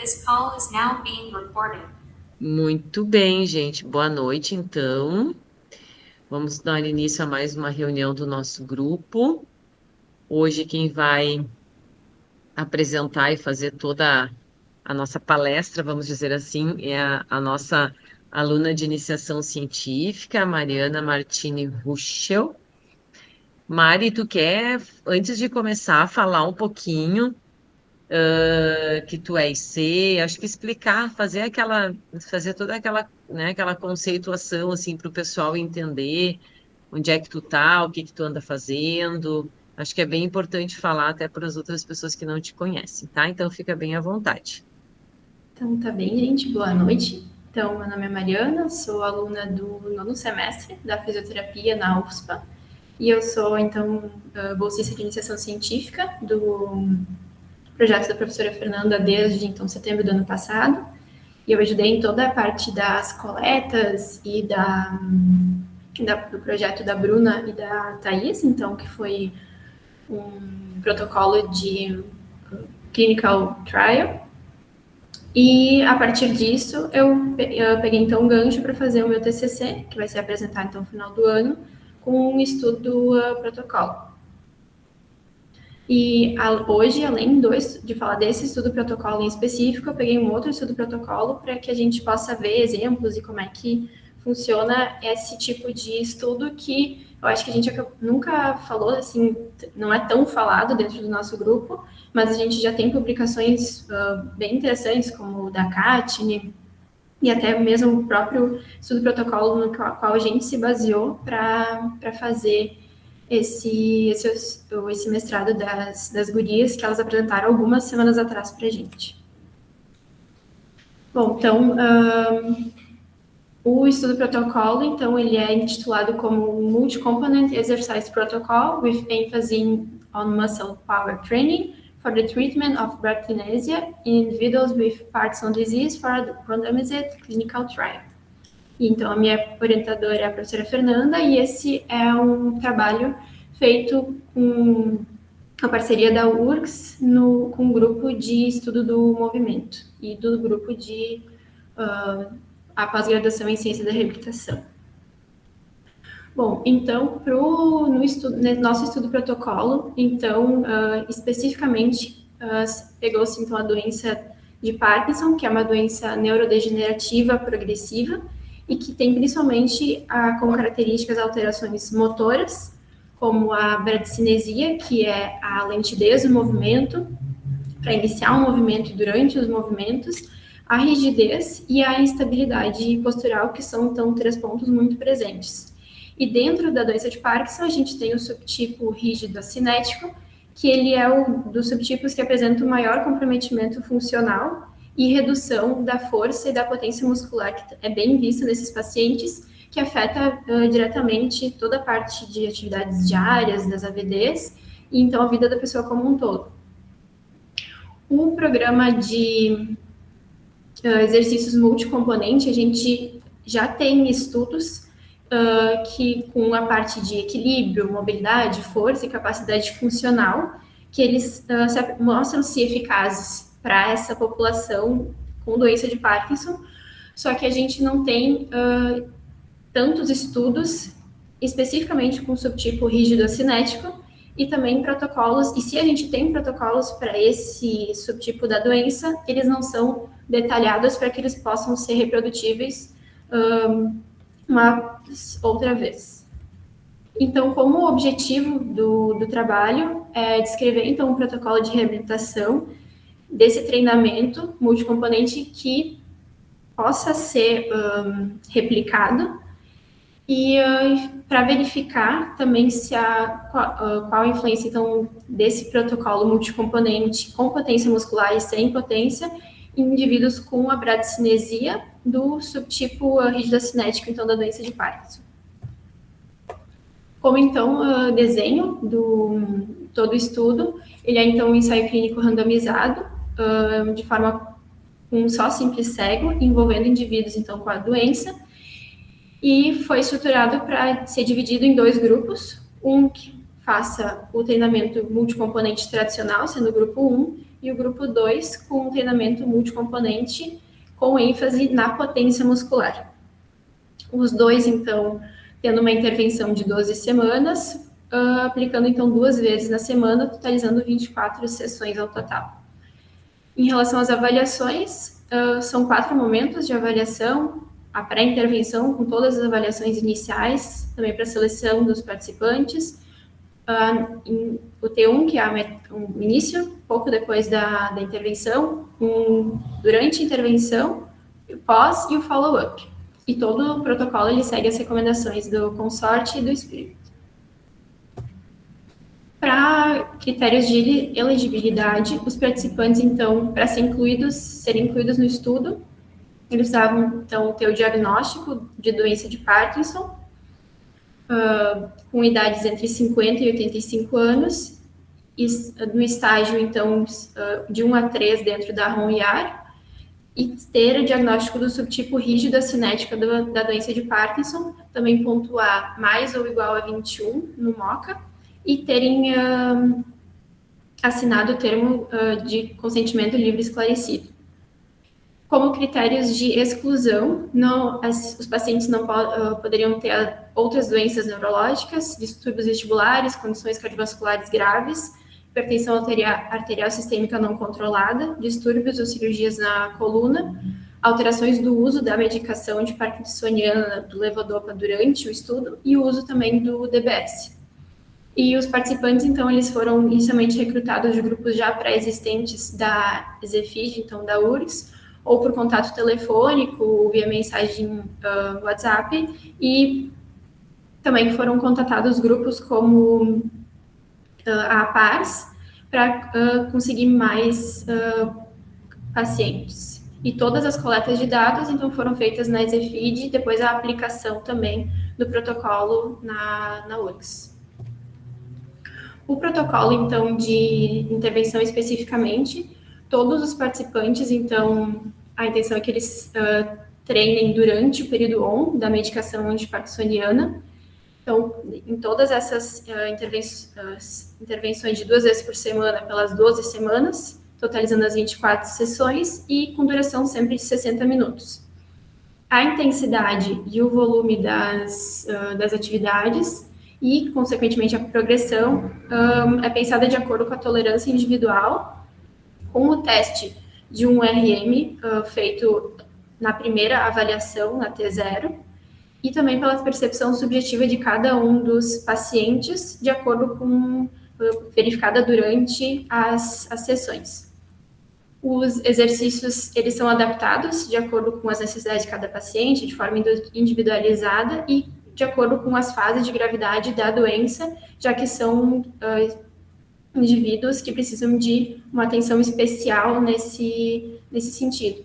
This call is now being recorded. Muito bem, gente. Boa noite, então. Vamos dar início a mais uma reunião do nosso grupo. Hoje, quem vai apresentar e fazer toda a nossa palestra, vamos dizer assim, é a nossa aluna de iniciação científica, Mariana Martini Ruschel. Mari, tu quer, antes de começar, falar um pouquinho que tu é IC, acho que explicar, fazer toda aquela, né, aquela conceituação assim para o pessoal entender onde é que tu tá, o que que tu anda fazendo. Acho que é bem importante falar até para as outras pessoas que não te conhecem, tá? Então fica bem à vontade. Então, tá bem, gente? Boa noite. Então, meu nome é Mariana, sou aluna do nono semestre da fisioterapia na UFSPA e eu sou, então, bolsista de iniciação científica do projeto da professora Fernanda desde, então, setembro do ano passado. E eu ajudei em toda a parte das coletas e do projeto da Bruna e da Thaís, então, que foi um protocolo de clinical trial. E a partir disso, eu peguei então um gancho para fazer o meu TCC, que vai ser apresentado então no final do ano, com um estudo protocolo. E hoje, além de falar desse estudo protocolo em específico, eu peguei um outro estudo protocolo para que a gente possa ver exemplos e como é que funciona esse tipo de estudo que eu acho que a gente nunca falou, assim, não é tão falado dentro do nosso grupo, mas a gente já tem publicações bem interessantes, como o da Katine, e até mesmo o próprio estudo protocolo no qual a gente se baseou para fazer esse mestrado das gurias que elas apresentaram algumas semanas atrás para a gente. Bom, então, o estudo protocolo, então, ele é intitulado como Multi-Component Exercise Protocol with Emphasis on Muscle Power Training for the Treatment of Brachynesia in Individuals with Parkinson's Disease for a Randomized Clinical Trial. Então, a minha orientadora é a professora Fernanda, e esse é um trabalho feito com a parceria da URGS com o grupo de estudo do movimento e do grupo de a pós-graduação em ciência da reabilitação. Bom, então, no nosso estudo protocolo, então, especificamente, pegou-se então a doença de Parkinson, que é uma doença neurodegenerativa progressiva e que tem principalmente como características alterações motoras, como a bradicinesia, que é a lentidez do movimento, para iniciar um movimento e durante os movimentos, a rigidez e a instabilidade postural, que são, então, três pontos muito presentes. E dentro da doença de Parkinson, a gente tem o subtipo rígido acinético, que ele é um dos subtipos que apresenta o maior comprometimento funcional e redução da força e da potência muscular, que é bem visto nesses pacientes, que afeta diretamente toda a parte de atividades diárias, das AVDs, e então a vida da pessoa como um todo. O programa de exercícios multicomponente, a gente já tem estudos que com a parte de equilíbrio, mobilidade, força e capacidade funcional, que eles mostram-se eficazes para essa população com doença de Parkinson, só que a gente não tem tantos estudos especificamente com o subtipo rígido cinético e também protocolos, e se a gente tem protocolos para esse subtipo da doença, eles não são detalhados para que eles possam ser reprodutíveis uma outra vez. Então, como objetivo do trabalho é descrever, então, um protocolo de reabilitação desse treinamento multicomponente que possa ser replicado e para verificar também se qual a influência, então, desse protocolo multicomponente com potência muscular e sem potência em indivíduos com a bradicinesia do subtipo rígido-cinético, então, da doença de Parkinson. Como, então, desenho do todo o estudo, ele é, então, um ensaio clínico randomizado, de forma com só simples cego, envolvendo indivíduos, então, com a doença, e foi estruturado para ser dividido em dois grupos, um que faça o treinamento multicomponente tradicional, sendo o grupo 1, e o grupo 2 com um treinamento multicomponente com ênfase na potência muscular. Os dois, então, tendo uma intervenção de 12 semanas, aplicando, então, 2 vezes na semana, totalizando 24 sessões ao total. Em relação às avaliações, são 4 momentos de avaliação: a pré-intervenção, com todas as avaliações iniciais, também para a seleção dos participantes, o T1, que é o início, pouco depois da intervenção, durante a intervenção, o pós e o follow-up. E todo o protocolo ele segue as recomendações do consorte e do Spirit. Para critérios de elegibilidade, os participantes, então, para serem incluídos no estudo, eles precisavam, então, ter o diagnóstico de doença de Parkinson, com idades entre 50 e 85 anos, e no estágio, então, de 1 a 3 dentro da ROM-IAR, e ter o diagnóstico do subtipo rígido da cinética da doença de Parkinson, também pontuar mais ou igual a 21 no MoCA, e terem assinado o termo de consentimento livre esclarecido. Como critérios de exclusão, os pacientes não poderiam ter outras doenças neurológicas, distúrbios vestibulares, condições cardiovasculares graves, hipertensão arterial sistêmica não controlada, distúrbios ou cirurgias na coluna, alterações do uso da medicação antiparkinsoniana do levodopa durante o estudo e o uso também do DBS. E os participantes, então, eles foram inicialmente recrutados de grupos já pré-existentes da EZFID, então da URGS, ou por contato telefônico, ou via mensagem WhatsApp, e também foram contatados grupos como a PARS, para conseguir mais pacientes. E todas as coletas de dados, então, foram feitas na EZFID, e depois a aplicação também do protocolo na URGS. O protocolo, então, de intervenção especificamente, todos os participantes, então, a intenção é que eles treinem durante o período ON da medicação antiparkinsoniana. Então, em todas essas intervenções de 2 vezes por semana, pelas 12 semanas, totalizando as 24 sessões e com duração sempre de 60 minutos. A intensidade e o volume das atividades e, consequentemente, a progressão é pensada de acordo com a tolerância individual, com o teste de um RM feito na primeira avaliação, na T0, e também pela percepção subjetiva de cada um dos pacientes, de acordo com verificada durante as sessões. Os exercícios, eles são adaptados de acordo com as necessidades de cada paciente, de forma individualizada e de acordo com as fases de gravidade da doença, já que são indivíduos que precisam de uma atenção especial nesse sentido.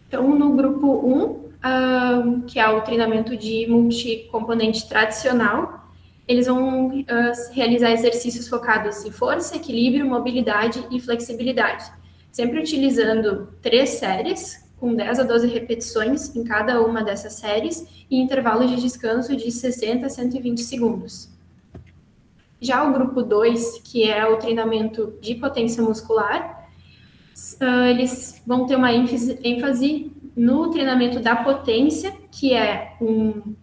Então, no grupo 1, que é o treinamento de multicomponente tradicional, eles vão realizar exercícios focados em força, equilíbrio, mobilidade e flexibilidade, sempre utilizando 3 séries, com 10 a 12 repetições em cada uma dessas séries e intervalos de descanso de 60 a 120 segundos. Já o grupo 2, que é o treinamento de potência muscular, eles vão ter uma ênfase no treinamento da potência, que é um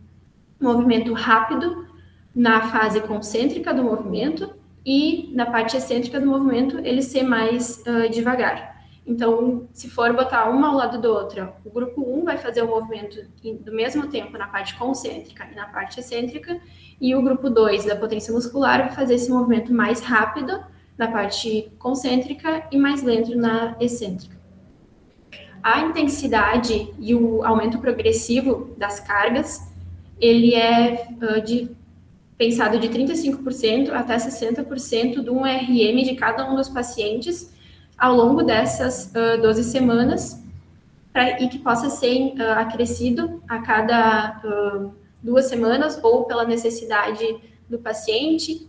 movimento rápido na fase concêntrica do movimento e na parte excêntrica do movimento ele ser mais devagar. Então, se for botar uma ao lado do outro, o grupo 1 vai fazer o movimento do mesmo tempo na parte concêntrica e na parte excêntrica, e o grupo 2 da potência muscular vai fazer esse movimento mais rápido na parte concêntrica e mais lento na excêntrica. A intensidade e o aumento progressivo das cargas, ele é pensado de 35% até 60% do RM de cada um dos pacientes ao longo dessas 12 semanas, e que possa ser acrescido a cada 2 semanas ou pela necessidade do paciente.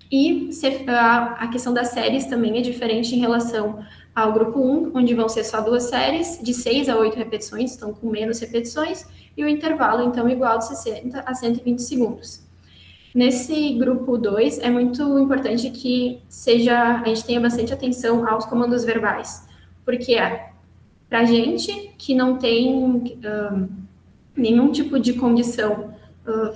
E a questão das séries também é diferente em relação ao grupo 1, onde vão ser só 2 séries, de 6 a 8 repetições, então com menos repetições, e o intervalo, então, igual de 60 a 120 segundos. Nesse grupo 2, é muito importante que a gente tenha bastante atenção aos comandos verbais, porque para a gente que não tem nenhum tipo de condição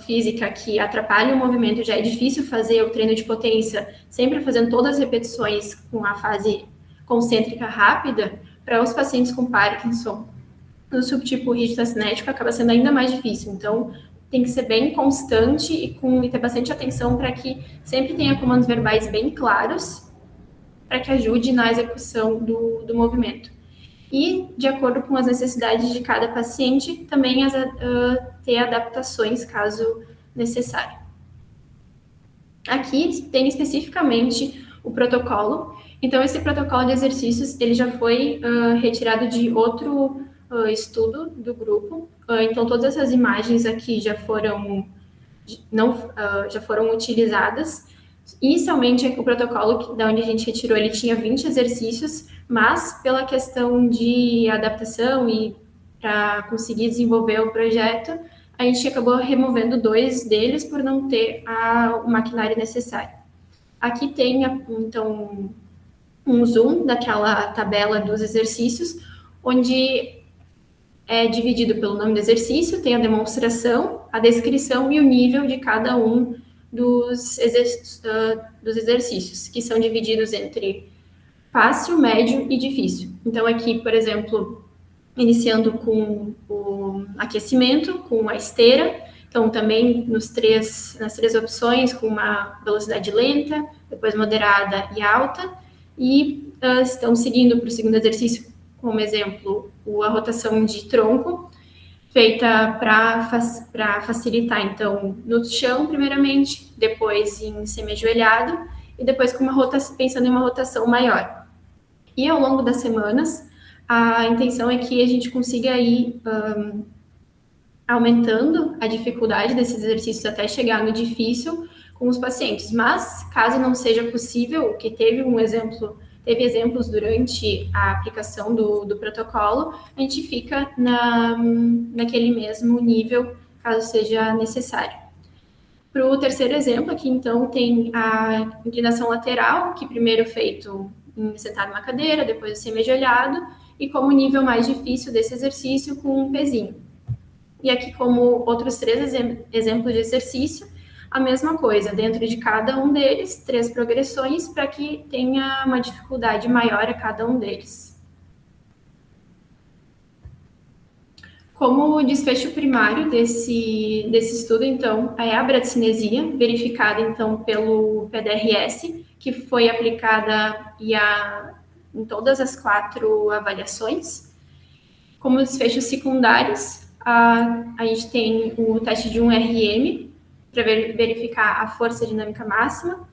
física que atrapalhe o movimento, já é difícil fazer o treino de potência sempre fazendo todas as repetições com a fase concêntrica rápida. Para os pacientes com Parkinson, no subtipo rígido cinético, acaba sendo ainda mais difícil. Então, tem que ser bem constante e ter bastante atenção para que sempre tenha comandos verbais bem claros para que ajude na execução do movimento. E, de acordo com as necessidades de cada paciente, também ter adaptações caso necessário. Aqui tem especificamente o protocolo. Então, esse protocolo de exercícios ele já foi retirado de outro estudo do grupo. Então, todas essas imagens aqui já foram utilizadas. Inicialmente, o protocolo da onde a gente retirou, ele tinha 20 exercícios, mas pela questão de adaptação e para conseguir desenvolver o projeto, a gente acabou removendo 2 deles por não ter o maquinário necessário. Aqui tem, então, um zoom daquela tabela dos exercícios, onde é dividido pelo nome do exercício, tem a demonstração, a descrição e o nível de cada um dos exercícios, que são divididos entre fácil, médio e difícil. Então, aqui, por exemplo, iniciando com o aquecimento, com a esteira, então também nas três opções, com uma velocidade lenta, depois moderada e alta, e estão seguindo para o segundo exercício, como exemplo, a rotação de tronco, feita para facilitar, então, no chão, primeiramente, depois em semi-ajoelhado, e depois com pensando em uma rotação maior. E ao longo das semanas, a intenção é que a gente consiga ir aumentando a dificuldade desses exercícios até chegar no difícil com os pacientes. Mas, caso não seja possível, que teve exemplos durante a aplicação do protocolo, a gente fica naquele mesmo nível, caso seja necessário. Para o terceiro exemplo, aqui então tem a inclinação lateral, que primeiro feito sentado numa cadeira, depois o semi-ajoelhado, e como nível mais difícil desse exercício com um pezinho. E aqui, como outros 3 exemplos de exercício, a mesma coisa, dentro de cada um deles, 3 progressões para que tenha uma dificuldade maior a cada um deles. Como desfecho primário desse estudo, então, é a bradicinesia, verificada, então, pelo PDRS, que foi aplicada em todas as 4 avaliações. Como desfechos secundários, a gente tem o teste de 1RM, para verificar a força dinâmica máxima,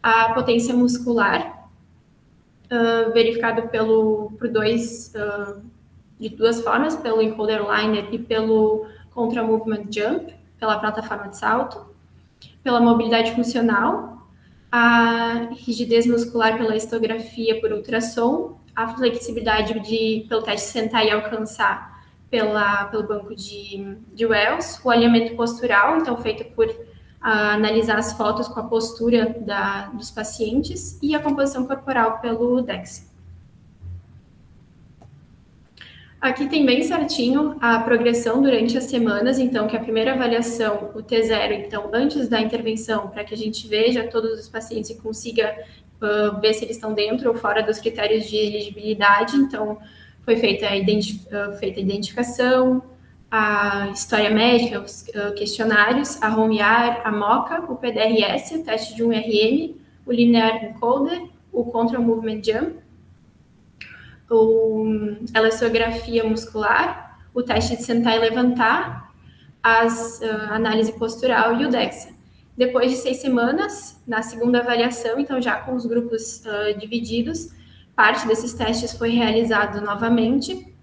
a potência muscular, verificado de 2 formas, pelo encoder liner e pelo contra movement jump, pela plataforma de salto, pela mobilidade funcional, a rigidez muscular pela histografia por ultrassom, a flexibilidade pelo teste sentar e alcançar pelo banco de Wells, o alinhamento postural, então feito por analisar as fotos com a postura dos pacientes, e a composição corporal pelo DEXA. Aqui tem bem certinho a progressão durante as semanas, então, que a primeira avaliação, o T0, então, antes da intervenção, para que a gente veja todos os pacientes e consiga ver se eles estão dentro ou fora dos critérios de elegibilidade. Então, foi feita a identificação, a história médica, os questionários, a ROM-IAR, a MOCA, o PDRS, o teste de 1RM, o Linear Encoder, o Control Movement Jump, a elastografia muscular, o teste de sentar e levantar, a análise postural e o DEXA. Depois de 6 semanas, na segunda avaliação, então já com os grupos divididos, parte desses testes foi realizado novamente.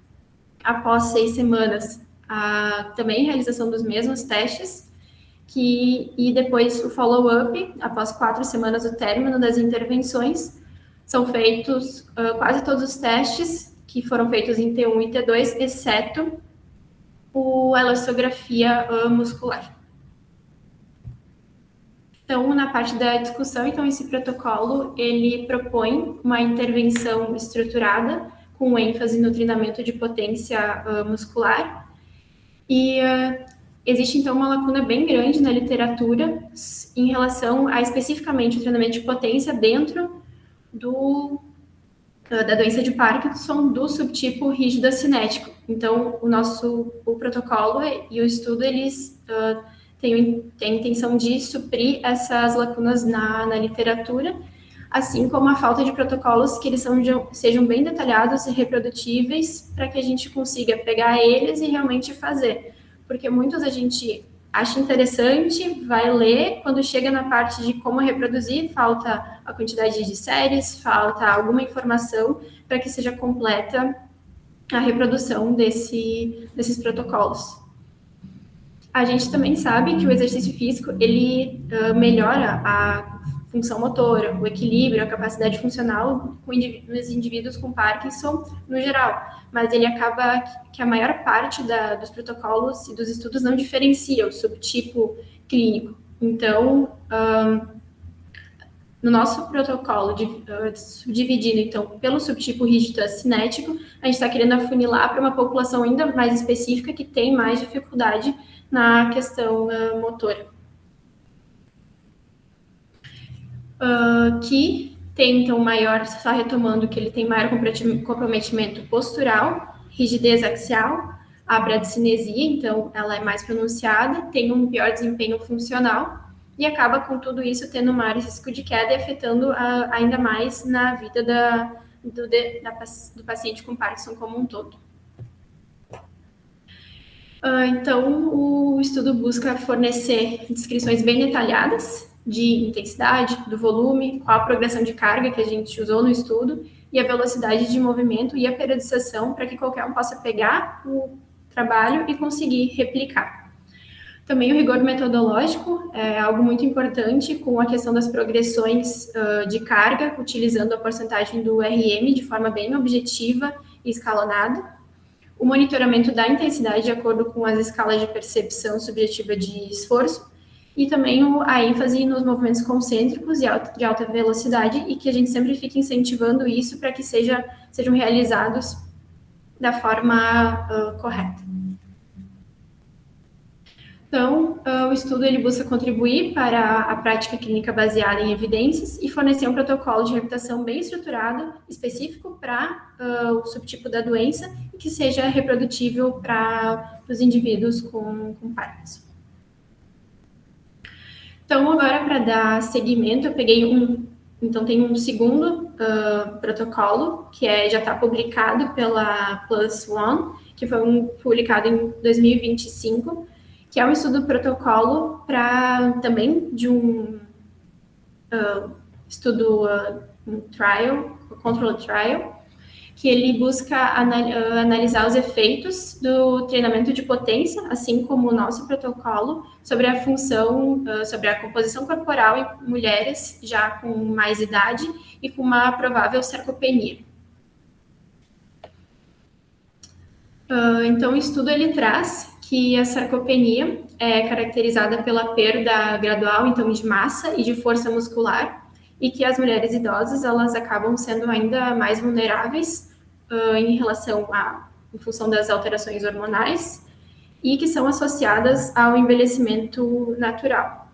Após 6 semanas, também realização dos mesmos testes, e depois o follow-up, após 4 semanas do término das intervenções, são feitos quase todos os testes que foram feitos em T1 e T2, exceto a elastografia muscular. Então, na parte da discussão, então, esse protocolo, ele propõe uma intervenção estruturada, com ênfase no treinamento de potência muscular, e existe, então, uma lacuna bem grande na literatura em relação a, especificamente, o treinamento de potência dentro da doença de Parkinson do subtipo rígido cinético. Então, o protocolo e o estudo, eles têm a intenção de suprir essas lacunas na literatura, assim como a falta de protocolos que eles sejam bem detalhados e reprodutíveis para que a gente consiga pegar eles e realmente fazer. Porque muitos a gente acha interessante, vai ler, quando chega na parte de como reproduzir, falta a quantidade de séries, falta alguma informação para que seja completa a reprodução desses protocolos. A gente também sabe que o exercício físico, ele melhora a função motora, o equilíbrio, a capacidade funcional nos indivíduos com Parkinson no geral, mas ele acaba que a maior parte dos protocolos e dos estudos não diferencia o subtipo clínico. Então, no nosso protocolo, subdividido, então, pelo subtipo rígido cinético, a gente está querendo afunilar para uma população ainda mais específica que tem mais dificuldade na questão motora. Que tem, então, maior, só retomando que ele tem maior comprometimento postural, rigidez axial, a bradicinesia, então, ela é mais pronunciada, tem um pior desempenho funcional e acaba, com tudo isso, tendo maior risco de queda e afetando ainda mais na vida do paciente com Parkinson como um todo. Então, o estudo busca fornecer descrições bem detalhadas de intensidade, do volume, qual a progressão de carga que a gente usou no estudo e a velocidade de movimento e a periodização para que qualquer um possa pegar o trabalho e conseguir replicar. Também o rigor metodológico é algo muito importante com a questão das progressões de carga, utilizando a porcentagem do RM de forma bem objetiva e escalonada. O monitoramento da intensidade de acordo com as escalas de percepção subjetiva de esforço e também a ênfase nos movimentos concêntricos e de alta velocidade e que a gente sempre fica incentivando isso para que sejam realizados da forma correta. Então, o estudo ele busca contribuir para a prática clínica baseada em evidências e fornecer um protocolo de reabilitação bem estruturado, específico para o subtipo da doença e que seja reprodutível para os indivíduos com Parkinson. Então, agora, para dar seguimento, eu peguei então, tem um segundo protocolo, que já está publicado pela Plus One, que foi publicado em 2025, que é um estudo protocolo também de um estudo, um trial, control trial, que ele busca analisar os efeitos do treinamento de potência, assim como o nosso protocolo, sobre a função, sobre a composição corporal em mulheres já com mais idade e com uma provável sarcopenia. Então, o estudo ele traz que a sarcopenia é caracterizada pela perda gradual, então, de massa e de força muscular, e que as mulheres idosas, elas acabam sendo ainda mais vulneráveis em função das alterações hormonais, e que são associadas ao envelhecimento natural.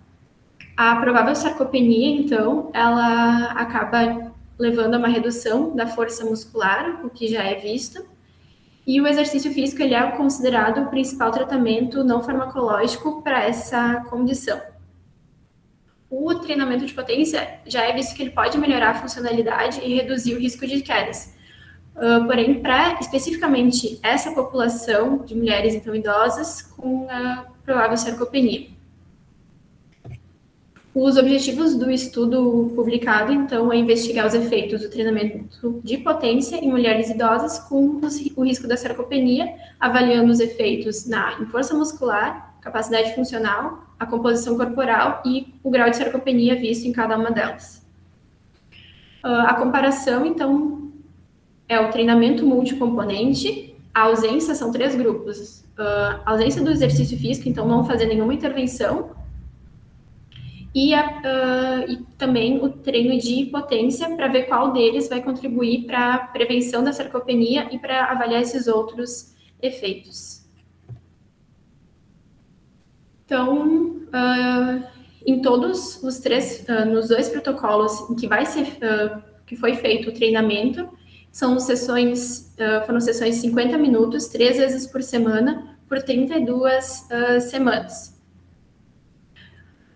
A provável sarcopenia, então, ela acaba levando a uma redução da força muscular, o que já é visto, e o exercício físico ele é considerado o principal tratamento não farmacológico para essa condição. O treinamento de potência já é visto que ele pode melhorar a funcionalidade e reduzir o risco de quedas. Porém, para especificamente essa população de mulheres então idosas com a provável sarcopenia. Os objetivos do estudo publicado, então, é investigar os efeitos do treinamento de potência em mulheres idosas com o risco da sarcopenia, avaliando os efeitos em força muscular, capacidade funcional, a composição corporal e o grau de sarcopenia visto em cada uma delas. A comparação, então, é o treinamento multicomponente, a ausência são 3 grupos. A ausência do exercício físico, então, não fazer nenhuma intervenção, e também o treino de potência para ver qual deles vai contribuir para a prevenção da sarcopenia e para avaliar esses outros efeitos. Então, em todos os três, nos 2 protocolos que foi feito o treinamento, foram sessões de 50 minutos, 3 vezes por semana, por 32 semanas.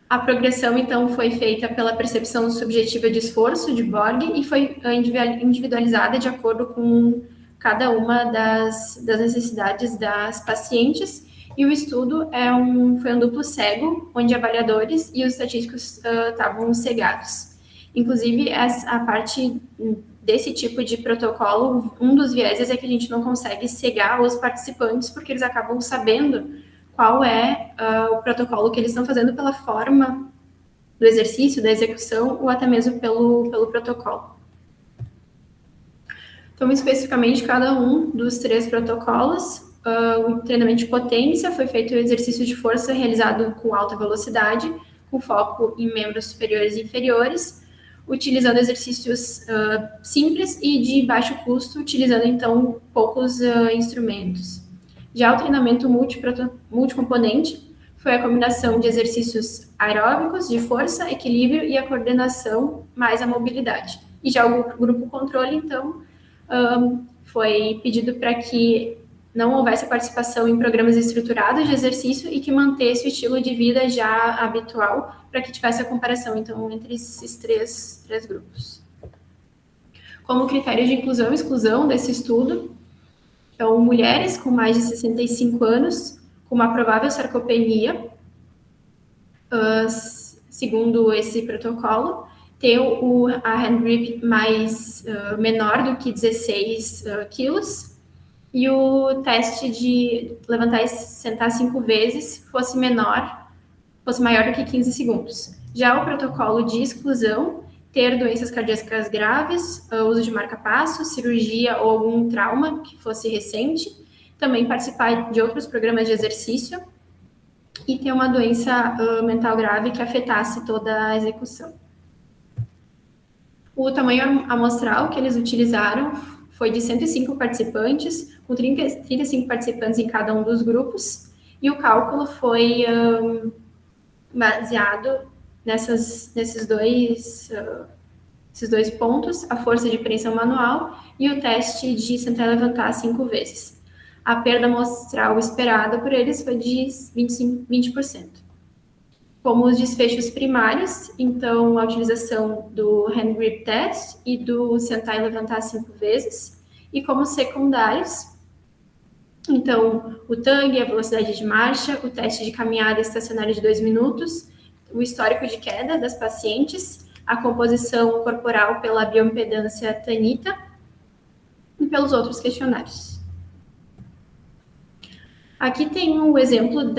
A progressão, então, foi feita pela percepção subjetiva de esforço, de Borg, e foi individualizada de acordo com cada uma das necessidades das pacientes. E o estudo foi um duplo cego, onde avaliadores e os estatísticos estavam cegados. Inclusive, a parte desse tipo de protocolo, um dos vieses é que a gente não consegue cegar os participantes, porque eles acabam sabendo qual é o protocolo que eles estão fazendo pela forma do exercício, da execução, ou até mesmo pelo protocolo. Então, especificamente, cada um dos 3 protocolos, o treinamento de potência foi feito o exercício de força realizado com alta velocidade, com foco em membros superiores e inferiores, utilizando exercícios simples e de baixo custo, utilizando, então, poucos instrumentos. Já o treinamento multicomponente foi a combinação de exercícios aeróbicos, de força, equilíbrio e a coordenação, mais a mobilidade. E já o grupo controle, então, foi pedido para que não houvesse participação em programas estruturados de exercício e que mantesse o estilo de vida já habitual, para que tivesse a comparação, então, entre esses três grupos. Como critério de inclusão e exclusão desse estudo, então, mulheres com mais de 65 anos, com uma provável sarcopenia, segundo esse protocolo, ter a hand grip menor do que 16 quilos, e o teste de levantar e sentar 5 vezes fosse maior do que 15 segundos. Já o protocolo de exclusão, ter doenças cardíacas graves, uso de marca-passo, cirurgia ou algum trauma que fosse recente, também participar de outros programas de exercício e ter uma doença mental grave que afetasse toda a execução. O tamanho amostral que eles utilizaram foi de 105 participantes, com 35 participantes em cada um dos grupos, e o cálculo foi baseado nesses dois pontos, a força de preensão manual e o teste de sentar e levantar 5 vezes. A perda amostral esperada por eles foi de 20%. Como os desfechos primários, então, a utilização do hand grip test e do sentar e levantar 5 vezes. E como secundários, então, o TAG, a velocidade de marcha, o teste de caminhada estacionária de 2 minutos, o histórico de queda das pacientes, a composição corporal pela bioimpedância Tanita e pelos outros questionários. Aqui tem um exemplo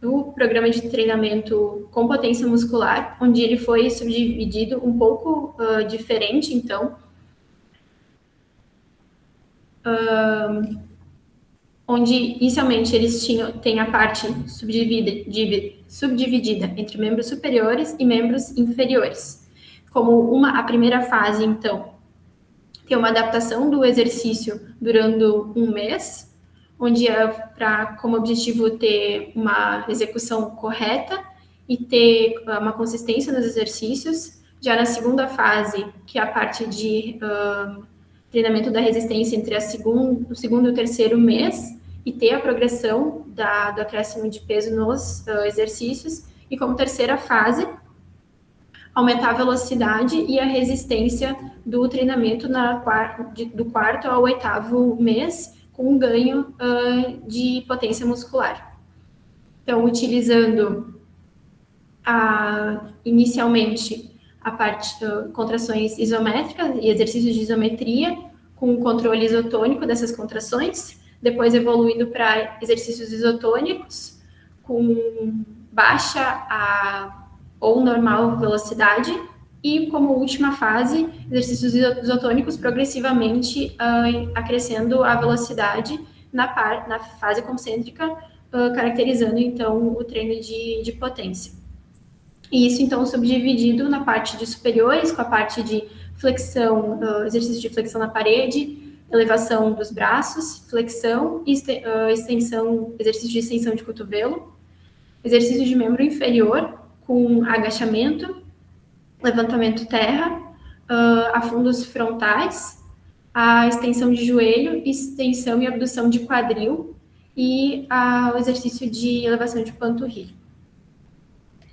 do programa de treinamento com potência muscular, onde ele foi subdividido um pouco diferente, então, onde inicialmente eles têm a parte subdividida entre membros superiores e membros inferiores. Como a primeira fase, então, tem uma adaptação do exercício durando 1 mês, onde como objetivo ter uma execução correta e ter uma consistência nos exercícios. Já na segunda fase, que é a parte de treinamento da resistência entre o segundo e o terceiro mês, e ter a progressão do acréscimo de peso nos exercícios. E como terceira fase, aumentar a velocidade e a resistência do treinamento do 4º ao 8º mês, com um ganho de potência muscular. Então, utilizando inicialmente a parte contrações isométricas e exercícios de isometria, com o controle isotônico dessas contrações, depois evoluindo para exercícios isotônicos, com baixa ou normal velocidade, e como última fase, exercícios isotônicos progressivamente acrescendo a velocidade na fase concêntrica, caracterizando então o treino de potência. E isso, então, subdividido na parte de superiores, com a parte de flexão, exercício de flexão na parede, elevação dos braços, flexão e extensão, exercício de extensão de cotovelo, exercício de membro inferior, com agachamento, levantamento terra, a fundos frontais, a extensão de joelho, extensão e abdução de quadril e o exercício de elevação de panturrilha.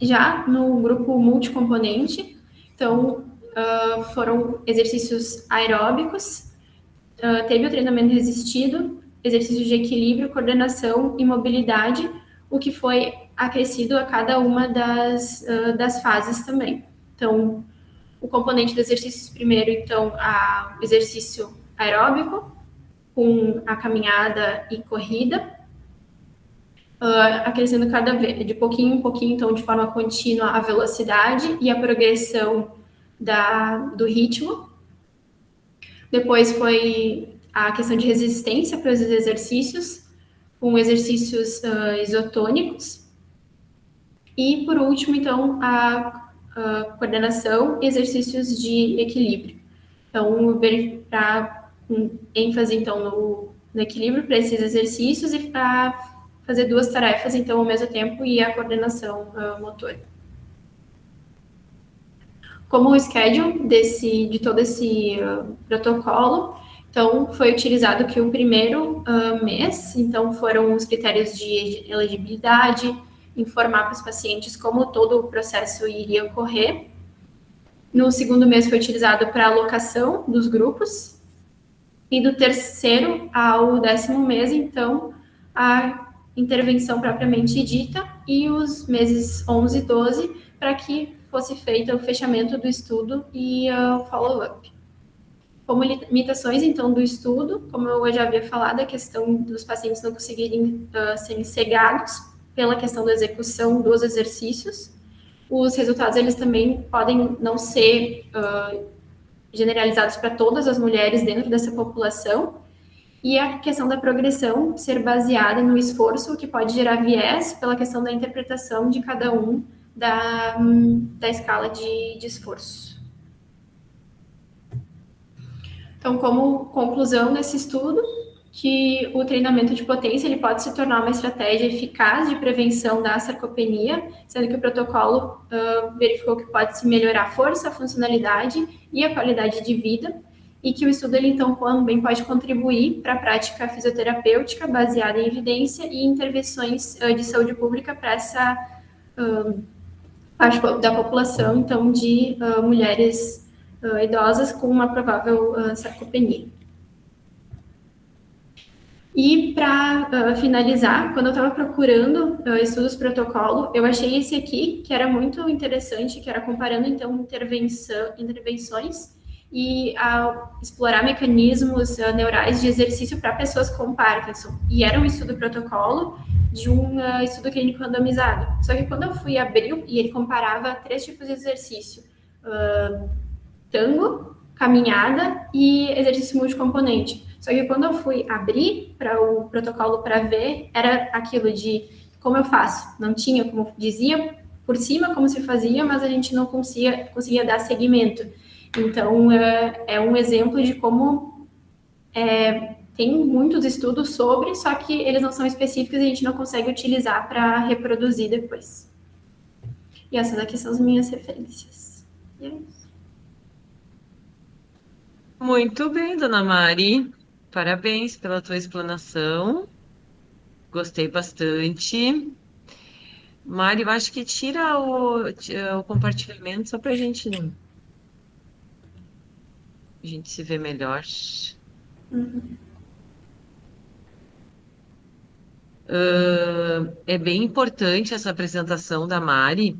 Já no grupo multicomponente, então, foram exercícios aeróbicos, teve o treinamento resistido, exercícios de equilíbrio, coordenação e mobilidade, o que foi acrescido a cada uma das fases também. Então, o componente dos exercícios primeiro, então, o exercício aeróbico, com a caminhada e corrida, acrescendo cada vez, de pouquinho em pouquinho, então, de forma contínua, a velocidade e a progressão do ritmo. Depois foi a questão de resistência para os exercícios, com exercícios isotônicos. E, por último, então, a coordenação e exercícios de equilíbrio. Então, com ênfase, então, no equilíbrio para esses exercícios e para fazer duas tarefas, então, ao mesmo tempo, e a coordenação motora. Como o schedule de todo esse protocolo, então, foi utilizado que o primeiro mês, então, foram os critérios de elegibilidade, informar para os pacientes como todo o processo iria ocorrer. No segundo mês foi utilizado para a alocação dos grupos. E do terceiro ao 10º mês, então, a intervenção propriamente dita, e os meses 11 e 12 para que fosse feito o fechamento do estudo e o follow-up. Como limitações, então, do estudo, como eu já havia falado, a questão dos pacientes não conseguirem serem cegados pela questão da execução dos exercícios. Os resultados, eles também podem não ser generalizados para todas as mulheres dentro dessa população, e a questão da progressão ser baseada no esforço, que pode gerar viés pela questão da interpretação de cada um da escala de esforço. Então, como conclusão desse estudo, que o treinamento de potência ele pode se tornar uma estratégia eficaz de prevenção da sarcopenia, sendo que o protocolo verificou que pode-se melhorar a força, a funcionalidade e a qualidade de vida, e que o estudo, ele, então, também pode contribuir para a prática fisioterapêutica baseada em evidência e intervenções de saúde pública para essa parte da população, então, de mulheres idosas com uma provável sarcopenia. E para finalizar, quando eu estava procurando estudos protocolo, eu achei esse aqui, que era muito interessante, que era comparando, então, intervenções e explorar mecanismos neurais de exercício para pessoas com Parkinson. E era um estudo protocolo de um estudo clínico randomizado. Só que quando eu fui abrir, e ele comparava 3 tipos de exercício, tango, caminhada e exercício multicomponente. Só que quando eu fui abrir para o protocolo para ver, era aquilo de como eu faço. Não tinha, como dizia, por cima como se fazia, mas a gente não conseguia dar seguimento. Então, é um exemplo de como tem muitos estudos sobre, só que eles não são específicos e a gente não consegue utilizar para reproduzir depois. E essas aqui são as minhas referências. E é isso. Muito bem, dona Mari. Parabéns pela tua explanação. Gostei bastante. Mari, eu acho que tira o compartilhamento só para a gente se ver melhor. Uhum. É bem importante essa apresentação da Mari.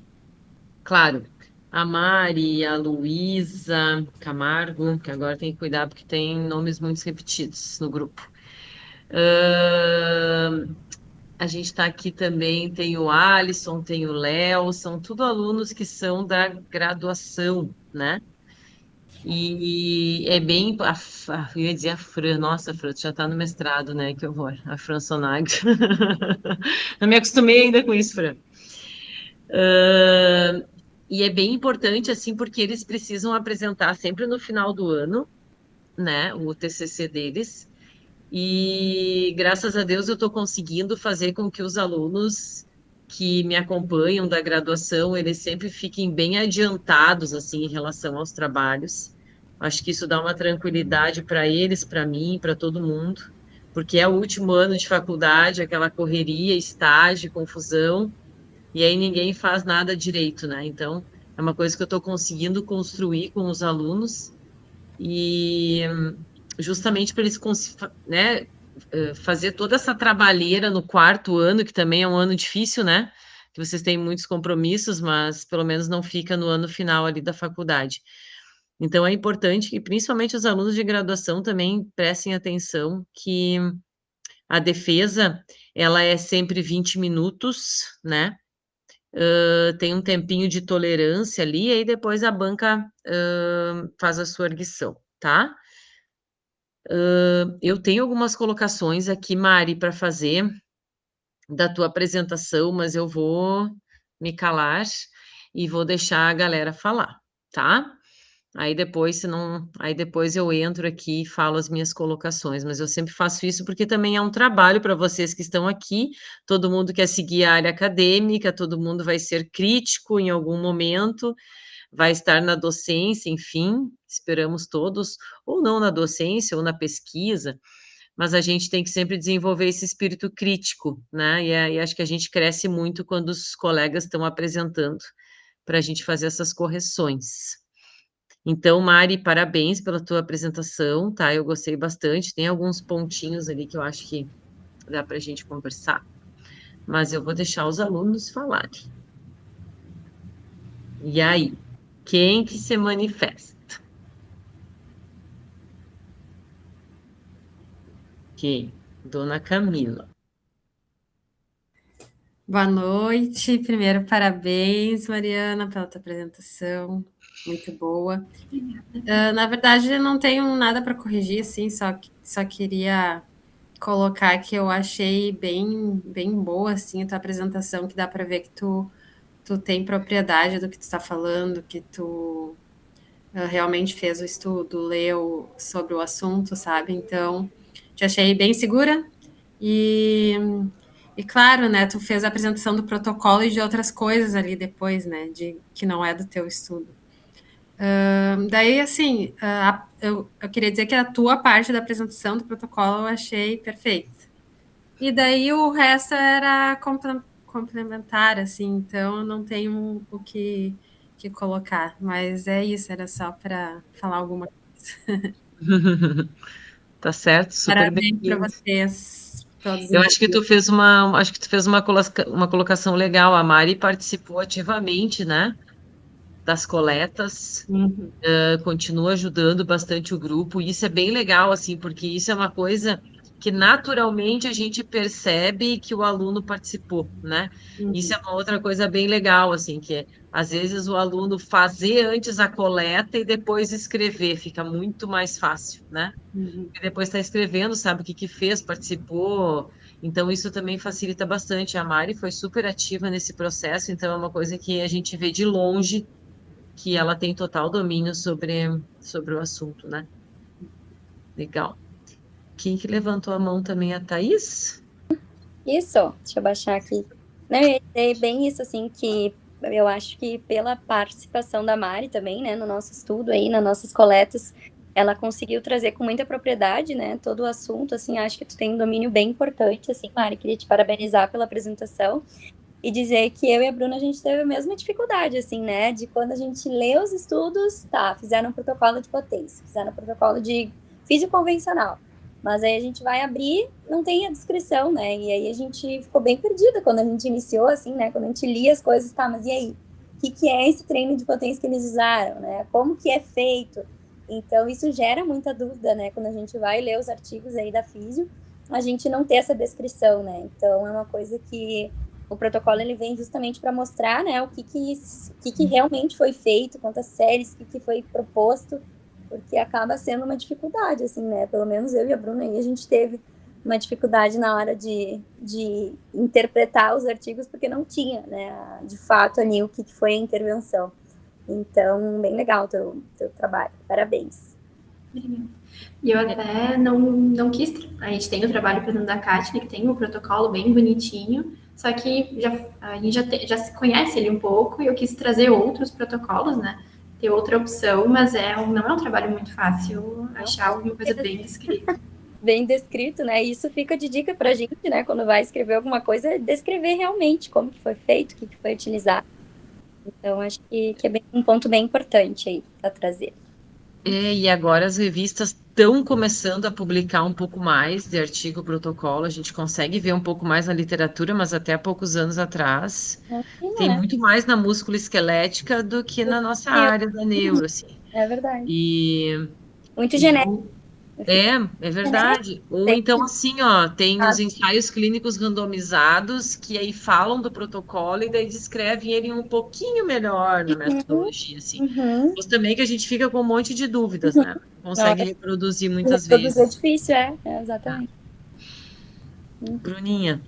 Claro, a Mari, a Luísa Camargo, que agora tem que cuidar porque tem nomes muito repetidos no grupo. A gente está aqui também, tem o Alisson, tem o Léo, são tudo alunos que são da graduação, né? E é bem. Eu ia dizer a Fran, nossa, Fran, tu já está no mestrado, né? Que horror. A Fran Sonag. Não me acostumei ainda com isso, Fran. E é bem importante, assim, porque eles precisam apresentar sempre no final do ano, né, o TCC deles. E graças a Deus eu estou conseguindo fazer com que os alunos que me acompanham da graduação, eles sempre fiquem bem adiantados, assim, em relação aos trabalhos. Acho que isso dá uma tranquilidade para eles, para mim, para todo mundo, porque é o último ano de faculdade, aquela correria, estágio, confusão, e aí ninguém faz nada direito, né? Então, é uma coisa que eu estou conseguindo construir com os alunos e justamente para eles né, fazer toda essa trabalheira no quarto ano, que também é um ano difícil, né? Que vocês têm muitos compromissos, mas pelo menos não fica no ano final ali da faculdade. Então é importante que principalmente os alunos de graduação também prestem atenção que a defesa ela é sempre 20 minutos, né? Tem um tempinho de tolerância ali, e aí depois a banca faz a sua arguição, tá? Eu tenho algumas colocações aqui, Mari, para fazer da tua apresentação, mas eu vou me calar e vou deixar a galera falar, tá? Aí depois, se não, aí depois eu entro aqui e falo as minhas colocações, mas eu sempre faço isso porque também é um trabalho para vocês que estão aqui. Todo mundo quer seguir a área acadêmica, todo mundo vai ser crítico em algum momento, vai estar na docência, enfim, esperamos todos, ou não na docência, ou na pesquisa, mas a gente tem que sempre desenvolver esse espírito crítico, né? E aí acho que a gente cresce muito quando os colegas estão apresentando para a gente fazer essas correções. Então, Mari, parabéns pela tua apresentação, tá? Eu gostei bastante. Tem alguns pontinhos ali que eu acho que dá para a gente conversar, mas eu vou deixar os alunos falarem. E aí, quem que se manifesta? Quem? Dona Camila. Boa noite. Primeiro, parabéns, Mariana, pela tua apresentação. Muito boa. Na verdade, eu não tenho nada para corrigir, assim, só queria colocar que eu achei bem boa, assim, a tua apresentação, que dá para ver que tu tem propriedade do que tu está falando, que tu realmente fez o estudo, leu sobre o assunto, sabe? Então, te achei bem segura e claro, né, tu fez a apresentação do protocolo e de outras coisas ali depois, né, de que não é do teu estudo. Daí, assim, eu queria dizer que a tua parte da apresentação do protocolo eu achei perfeita. E daí o resto era complementar, assim, então eu não tenho o que colocar. Mas é isso, era só para falar alguma coisa. Tá certo, super Parabéns para bem-vindo. vocês, todos Eu acho que tu envolvidos. fez acho que tu fez uma colocação legal. A Mari participou ativamente, né, das coletas, Uhum, continua ajudando bastante o grupo. E isso é bem legal, assim, porque isso é uma coisa que naturalmente a gente percebe que o aluno participou, né? Isso uhum, é uma outra coisa bem legal, assim, que é, às vezes o aluno fazer antes a coleta e depois escrever, fica muito mais fácil, né? uhum. E depois está escrevendo, sabe o que que fez, participou. Então, isso também facilita bastante. A Mari foi super ativa nesse processo, então é uma coisa que a gente vê de longe que ela tem total domínio sobre o assunto, né? Legal. Quem que levantou a mão também? A Thaís? Isso, deixa eu baixar aqui. Não, eu ia dizer bem isso, assim, que eu acho que pela participação da Mari também, né, no nosso estudo aí, nas nossas coletas, ela conseguiu trazer com muita propriedade, né, todo o assunto, assim, acho que tu tem um domínio bem importante, assim, Mari, queria te parabenizar pela apresentação e dizer que eu e a Bruna, a gente teve a mesma dificuldade, assim, né, de quando a gente lê os estudos, tá, fizeram um protocolo de potência, fizeram um protocolo de físico convencional, mas aí a gente vai abrir, não tem a descrição, né? E aí a gente ficou bem perdida quando a gente iniciou, assim, né? Quando a gente lia as coisas, tá, mas e aí? O que é esse treino de potência que eles usaram, né? Como que é feito? Então, isso gera muita dúvida, né? Quando a gente vai ler os artigos aí da Físio, a gente não ter essa descrição, né? Então, é uma coisa que o protocolo ele vem justamente para mostrar, né, o que realmente foi feito, quantas séries, o que foi proposto, porque acaba sendo uma dificuldade, assim, né? Pelo menos eu e a Bruna aí, a gente teve uma dificuldade na hora de interpretar os artigos, porque não tinha, né, de fato, ali o que foi a intervenção. Então, bem legal o teu trabalho. Parabéns. E eu até não quis. A gente tem o trabalho, por exemplo, da Kátia, que tem um protocolo bem bonitinho, só que a gente já se conhece ele um pouco e eu quis trazer outros protocolos, né? Ter outra opção, mas não é um trabalho muito fácil achar alguma coisa bem descrita. Bem descrito, né? E isso fica de dica pra gente, né? Quando vai escrever alguma coisa, descrever realmente como que foi feito, o que foi utilizado. Então, acho que é um ponto bem importante aí para trazer. E agora as revistas estão começando a publicar um pouco mais de artigo protocolo, a gente consegue ver um pouco mais na literatura, mas até há poucos anos atrás tem muito mais na músculo-esquelética do que na nossa área da neuro, assim. É verdade. E muito genérico. É verdade. Ou então, assim, ó, tem os ensaios clínicos randomizados que aí falam do protocolo e daí descrevem ele um pouquinho melhor na metodologia, assim. Mas também que a gente fica com um monte de dúvidas, né? Consegue reproduzir muitas vezes. É difícil, exatamente. Bruninha,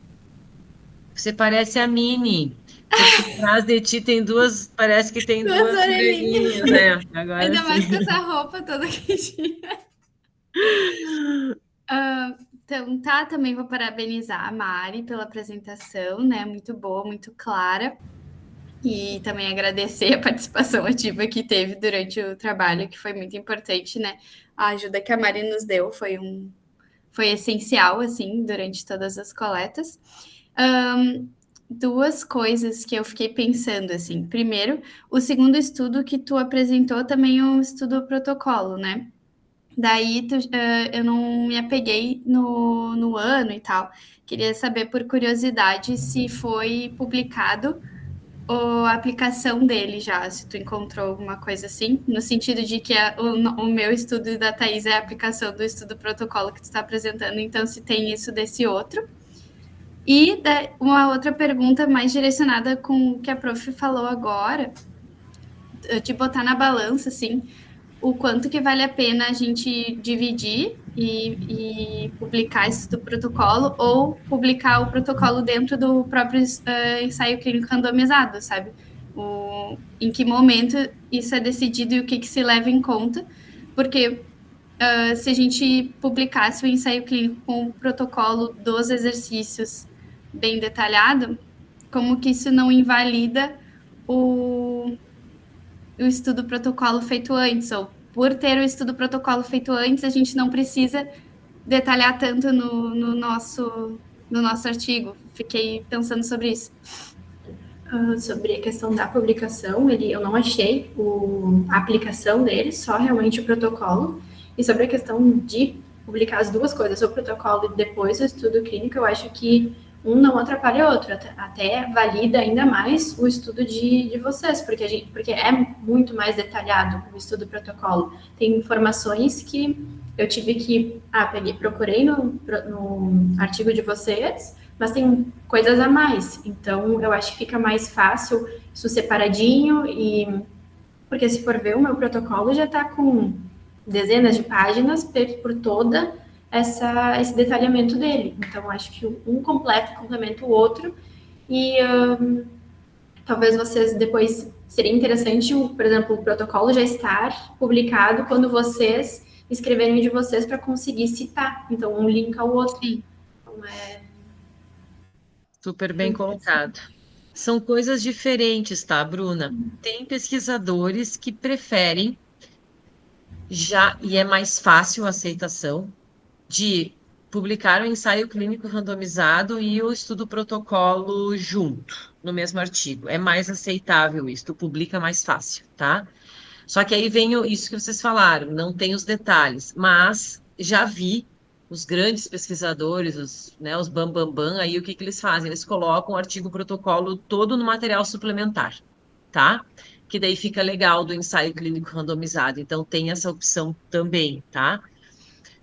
você parece a Mini. Porque atrás de ti tem parece que tem duas orelhinhas, né? Agora Ainda sim. mais com essa roupa toda que tinha. Então, também vou parabenizar a Mari pela apresentação, né? Muito boa, muito clara. E também agradecer a participação ativa que teve durante o trabalho, que foi muito importante, né? A ajuda que a Mari nos deu foi essencial, assim, durante todas as coletas. Duas coisas que eu fiquei pensando, assim. Primeiro, o segundo estudo que tu apresentou também é um estudo protocolo, né? Daí eu não me apeguei no ano e tal. Queria saber, por curiosidade, se foi publicado a aplicação dele já, se tu encontrou alguma coisa assim, no sentido de que o meu estudo da Thaís é a aplicação do estudo protocolo que tu está apresentando, então se tem isso desse outro. E uma outra pergunta mais direcionada com o que a prof falou agora, de botar na balança, assim, o quanto que vale a pena a gente dividir e publicar isso do protocolo ou publicar o protocolo dentro do próprio ensaio clínico randomizado, sabe? Em que momento isso é decidido e o que se leva em conta, porque se a gente publicasse o ensaio clínico com o protocolo dos exercícios bem detalhado, como que isso não invalida o estudo protocolo feito antes, ou por ter o estudo protocolo feito antes, a gente não precisa detalhar tanto no nosso artigo. Fiquei pensando sobre isso. Sobre a questão da publicação, eu não achei a aplicação dele, só realmente o protocolo. E sobre a questão de publicar as duas coisas, o protocolo e depois o estudo clínico, eu acho que um não atrapalha o outro, até valida ainda mais o estudo de vocês, porque é muito mais detalhado o estudo protocolo. Tem informações que eu tive que, procurei no artigo de vocês, mas tem coisas a mais. Então, eu acho que fica mais fácil isso separadinho, porque se for ver, o meu protocolo já está com dezenas de páginas por toda esse detalhamento dele. Então, acho que um complementa o outro e talvez vocês depois, seria interessante, por exemplo, o protocolo já estar publicado quando vocês escreverem de vocês para conseguir citar. Então, um link ao outro. Então, Super bem colocado. São coisas diferentes, tá, Bruna? Tem pesquisadores que preferem e é mais fácil a aceitação de publicar o ensaio clínico randomizado e o estudo protocolo junto, no mesmo artigo. É mais aceitável isso, tu publica mais fácil, tá? Só que aí vem isso que vocês falaram, não tem os detalhes, mas já vi os grandes pesquisadores, os bambambam, aí o que eles fazem? Eles colocam o artigo protocolo todo no material suplementar, tá? Que daí fica legal do ensaio clínico randomizado. Então tem essa opção também, tá?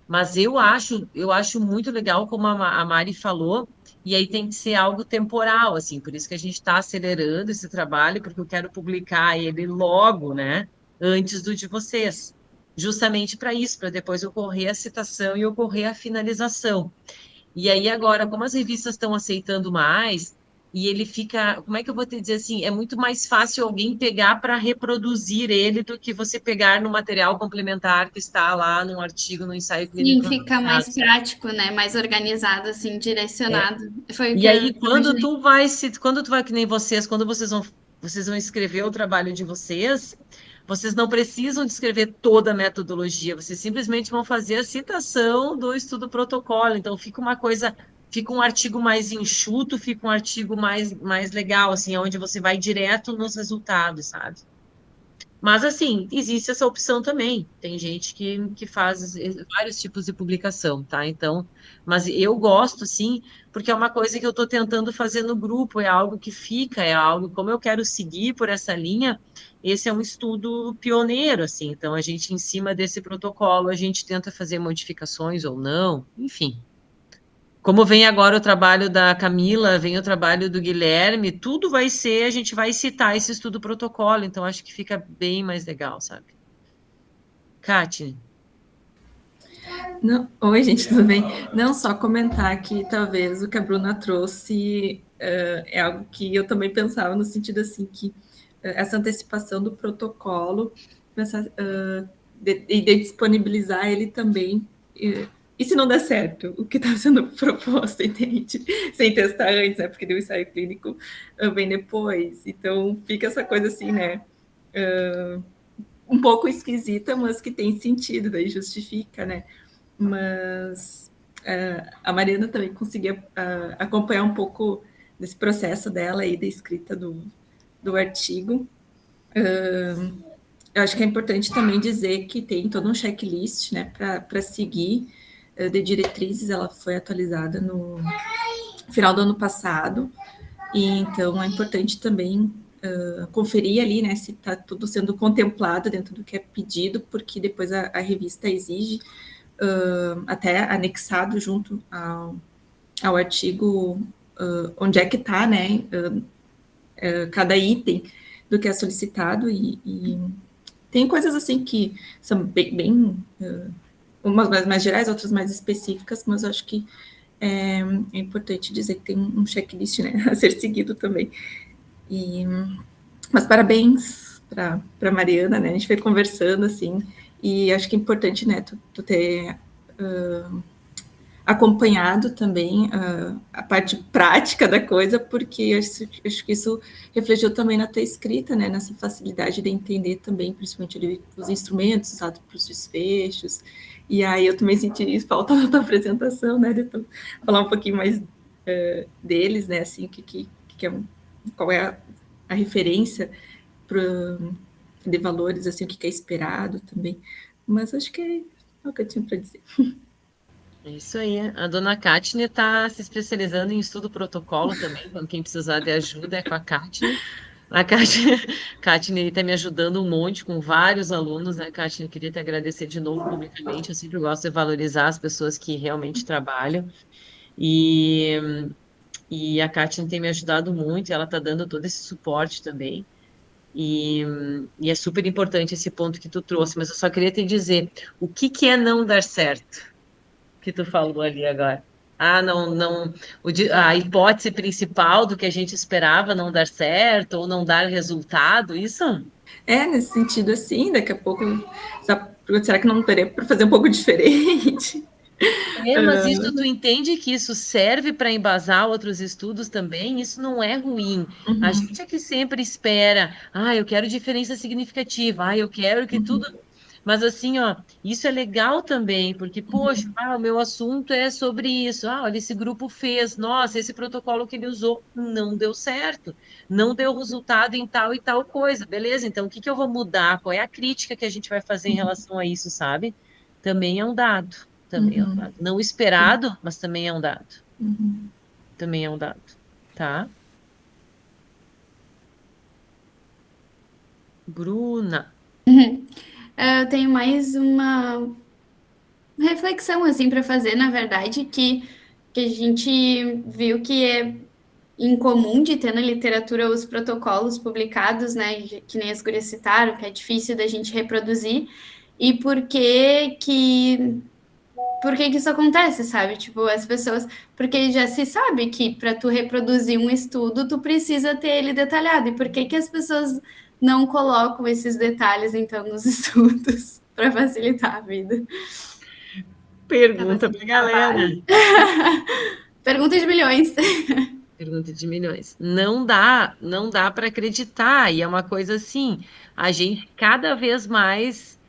Mas eu acho muito legal, como a Mari falou, e aí tem que ser algo temporal, assim, por isso que a gente está acelerando esse trabalho, porque eu quero publicar ele logo, né, antes do de vocês, justamente para isso, para depois ocorrer a citação e ocorrer a finalização. E aí agora, como as revistas estão aceitando mais, e ele fica, como é que eu vou te dizer assim, é muito mais fácil alguém pegar para reproduzir ele do que você pegar no material complementar que está lá no artigo, no ensaio Sim, clínico fica mais randomizado. prático, né? Mais organizado, assim, É. direcionado. Foi o E que eu aí, imaginei. quando tu vai que nem vocês, quando vocês vão escrever o trabalho de vocês não precisam de escrever toda a metodologia, vocês simplesmente vão fazer a citação do estudo protocolo. Então, fica um artigo mais enxuto, fica um artigo mais legal, assim, onde você vai direto nos resultados, sabe? Mas, assim, existe essa opção também. Tem gente que faz vários tipos de publicação, tá? Então, mas eu gosto, sim, porque é uma coisa que eu estou tentando fazer no grupo, é algo que fica, é algo, como eu quero seguir por essa linha, esse é um estudo pioneiro, assim. Então, a gente, em cima desse protocolo, a gente tenta fazer modificações ou não, enfim. Como vem agora o trabalho da Camila, vem o trabalho do Guilherme, tudo vai ser, a gente vai citar esse estudo protocolo, então acho que fica bem mais legal, sabe? Kátia, Não, oi, gente, tudo bem? Não, só comentar que talvez o que a Bruna trouxe é algo que eu também pensava no sentido assim que essa antecipação do protocolo, pensar, de disponibilizar ele também. E se não der certo, o que está sendo proposto, entende? Sem testar antes, né? Porque o ensaio clínico vem depois. Então fica essa coisa assim, né? Um pouco esquisita, mas que tem sentido, daí justifica, né? Mas a Mariana também conseguia acompanhar um pouco desse processo dela aí da escrita do artigo. Eu acho que é importante também dizer que tem todo um checklist, né, para seguir de diretrizes. Ela foi atualizada no final do ano passado, e então é importante também conferir ali, né, se está tudo sendo contemplado dentro do que é pedido, porque depois a revista exige até anexado junto ao artigo onde é que está, né, cada item do que é solicitado, e tem coisas assim que são bem umas mais gerais, outras mais específicas, mas eu acho que é importante dizer que tem um checklist, né, a ser seguido também. Mas parabéns para Mariana, né? A gente foi conversando assim, e acho que é importante, né, tu ter acompanhado também a parte prática da coisa, porque acho que isso refletiu também na tua escrita, né, nessa facilidade de entender também, principalmente os instrumentos usados para os desfechos. E aí eu também senti falta na tua apresentação, né, de tu falar um pouquinho mais deles, né, assim, qual é a referência de valores, assim, o que é esperado também. Mas acho que é o que eu tinha para dizer. é isso aí. A dona Kátia está se especializando em estudo protocolo também, então quem precisar de ajuda é com a Kátia. A Kátia está me ajudando um monte com vários alunos, né, Kátia? Eu queria te agradecer de novo publicamente. Eu sempre gosto de valorizar as pessoas que realmente trabalham. E, e a Kátia tem me ajudado muito, e ela está dando todo esse suporte também. E, e é super importante esse ponto que tu trouxe, mas eu só queria te dizer, o que que é não dar certo, que tu falou ali agora? Ah, não, a hipótese principal do que a gente esperava não dar certo ou não dar resultado, isso? Nesse sentido, assim, daqui a pouco, será que não teria para fazer um pouco diferente? É, mas isso tu entende que isso serve para embasar outros estudos também? Isso não é ruim. A gente é que sempre espera, eu quero diferença significativa, eu quero que tudo. Mas assim, ó, isso é legal também, porque, poxa, o meu assunto é sobre isso. Olha, esse grupo fez, nossa, esse protocolo que ele usou não deu certo, não deu resultado em tal e tal coisa. Beleza, então o que que eu vou mudar? Qual é a crítica que a gente vai fazer em relação a isso, sabe? Também é um dado. Também é um dado. Não esperado, mas também é um dado. Também é um dado. Tá? Bruna. Eu tenho mais uma reflexão assim para fazer, na verdade, que a gente viu que é incomum de ter na literatura os protocolos publicados, né, que nem as gurias citaram, que é difícil da gente reproduzir, e por que por que que isso acontece, sabe? Tipo, as pessoas... Porque já se sabe que para tu reproduzir um estudo, tu precisa ter ele detalhado. E por que que as pessoas não colocam esses detalhes, então, nos estudos para facilitar a vida? Pergunta pra galera. Pergunta de milhões. Pergunta de milhões. Não dá para acreditar. E é uma coisa assim, a gente cada vez mais,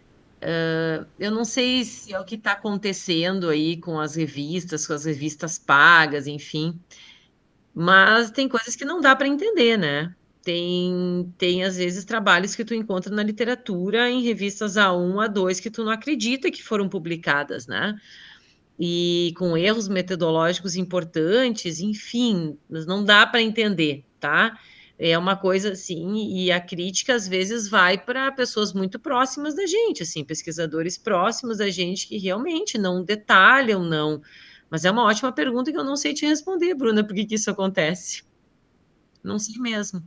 eu não sei se é o que está acontecendo aí com as revistas pagas, enfim, mas tem coisas que não dá para entender, né? Tem às vezes trabalhos que tu encontra na literatura em revistas A1, A2 que tu não acredita que foram publicadas, né? E com erros metodológicos importantes, enfim, mas não dá para entender, tá? É uma coisa assim, e a crítica às vezes vai para pessoas muito próximas da gente, assim, pesquisadores próximos da gente que realmente não detalham, não. Mas é uma ótima pergunta que eu não sei te responder, Bruna, por que que isso acontece? Não sei mesmo.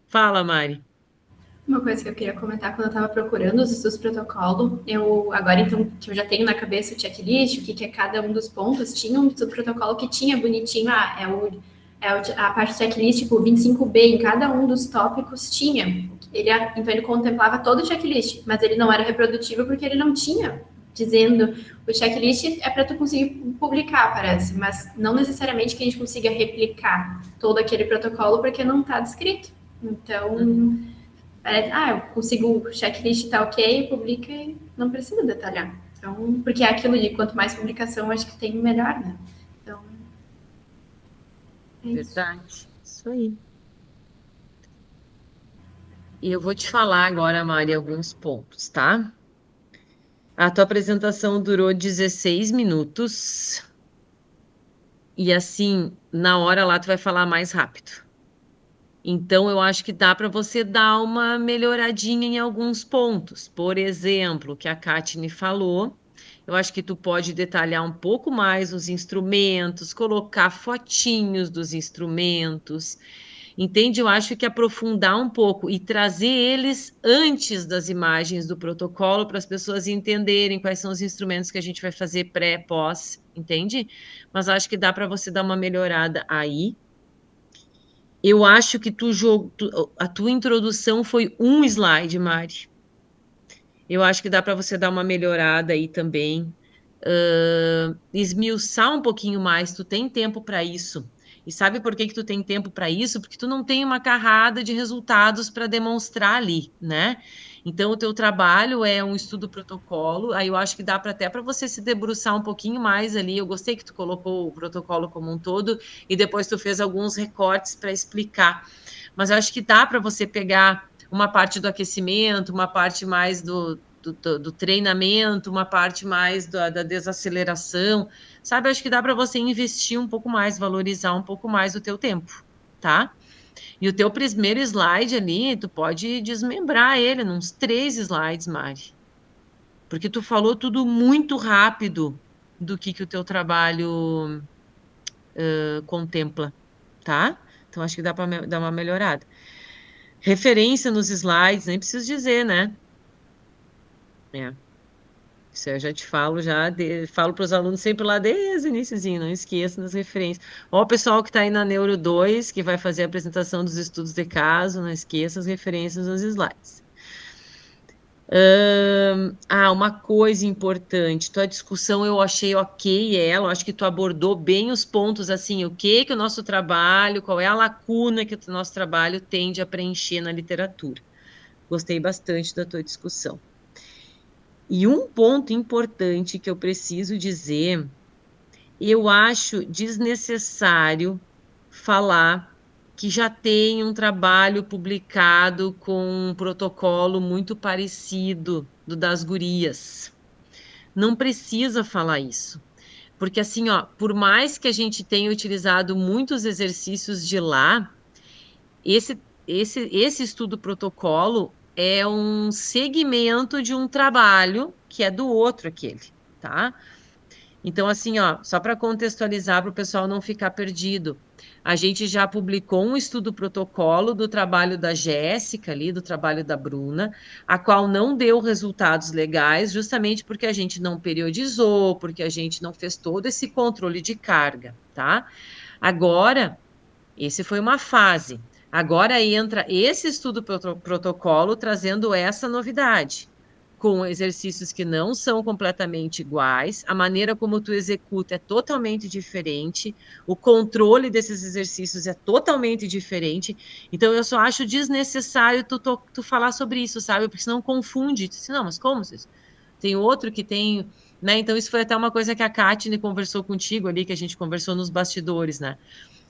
Fala, Mari. Uma coisa que eu queria comentar quando eu estava procurando os estudos protocolo, eu agora então que eu já tenho na cabeça o checklist, o que, que é cada um dos pontos, tinha um estudo protocolo que tinha bonitinho, a parte checklist, tipo 25B, em cada um dos tópicos tinha. Então ele contemplava todo o checklist, mas ele não era reprodutivo porque ele não tinha dizendo o checklist é para tu conseguir publicar, parece, mas não necessariamente que a gente consiga replicar todo aquele protocolo porque não está descrito. Então, eu consigo, o checklist tá ok, publica e não precisa detalhar. Então, porque é aquilo de quanto mais publicação, acho que tem melhor, né? Então, é isso. Verdade, isso aí. E eu vou te falar agora, Mari, alguns pontos, tá? A tua apresentação durou 16 minutos. E assim, na hora lá tu vai falar mais rápido. Então, eu acho que dá para você dar uma melhoradinha em alguns pontos. Por exemplo, o que a Katine falou, eu acho que tu pode detalhar um pouco mais os instrumentos, colocar fotinhos dos instrumentos. Entende? Eu acho que aprofundar um pouco e trazer eles antes das imagens do protocolo para as pessoas entenderem quais são os instrumentos que a gente vai fazer pré, pós, entende? Mas acho que dá para você dar uma melhorada aí. Eu acho que a tua introdução foi um slide, Mari. Eu acho que dá para você dar uma melhorada aí também. Esmiuçar um pouquinho mais, tu tem tempo para isso. E sabe por que que tu tem tempo para isso? Porque tu não tem uma carrada de resultados para demonstrar ali, né? Então, o teu trabalho é um estudo protocolo, aí eu acho que dá até para você se debruçar um pouquinho mais ali. Eu gostei que tu colocou o protocolo como um todo e depois tu fez alguns recortes para explicar. Mas eu acho que dá para você pegar uma parte do aquecimento, uma parte mais do treinamento, uma parte mais da desaceleração, sabe? Acho que dá para você investir um pouco mais, valorizar um pouco mais o teu tempo, tá? E o teu primeiro slide ali, tu pode desmembrar ele nos 3 slides, Mari. Porque tu falou tudo muito rápido do que o teu trabalho contempla, tá? Então, acho que dá para dar uma melhorada. Referência nos slides, nem preciso dizer, né? Isso eu já te falo, falo para os alunos sempre lá desde o iniciozinho, não esqueça das referências. Ó, o pessoal que está aí na Neuro 2, que vai fazer a apresentação dos estudos de caso, não esqueça as referências nos slides. Uma coisa importante, tua discussão eu achei ok ela, eu acho que tu abordou bem os pontos, assim, o que o nosso trabalho, qual é a lacuna que o nosso trabalho tende a preencher na literatura. Gostei bastante da tua discussão. E um ponto importante que eu preciso dizer, eu acho desnecessário falar que já tem um trabalho publicado com um protocolo muito parecido do das gurias. Não precisa falar isso. Porque assim, ó, por mais que a gente tenha utilizado muitos exercícios de lá, esse estudo protocolo é um segmento de um trabalho que é do outro aquele, tá? Então, assim, ó, só para contextualizar para o pessoal não ficar perdido, a gente já publicou um estudo protocolo do trabalho da Jéssica ali, do trabalho da Bruna, a qual não deu resultados legais, justamente porque a gente não periodizou, porque a gente não fez todo esse controle de carga, tá? Agora, esse foi uma fase. Agora entra esse estudo protocolo trazendo essa novidade, com exercícios que não são completamente iguais, a maneira como tu executa é totalmente diferente, o controle desses exercícios é totalmente diferente. Então, eu só acho desnecessário tu falar sobre isso, sabe? Porque senão confunde. Tu diz, não, mas como isso? Tem outro que tem, né? Então, isso foi até uma coisa que a Katine conversou contigo ali, que a gente conversou nos bastidores, né?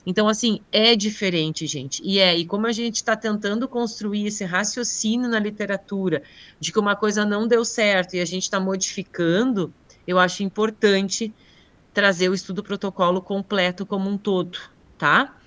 Então, assim, é diferente, gente. E como a gente está tentando construir esse raciocínio na literatura de que uma coisa não deu certo e a gente está modificando, eu acho importante trazer o estudo protocolo completo como um todo, tá?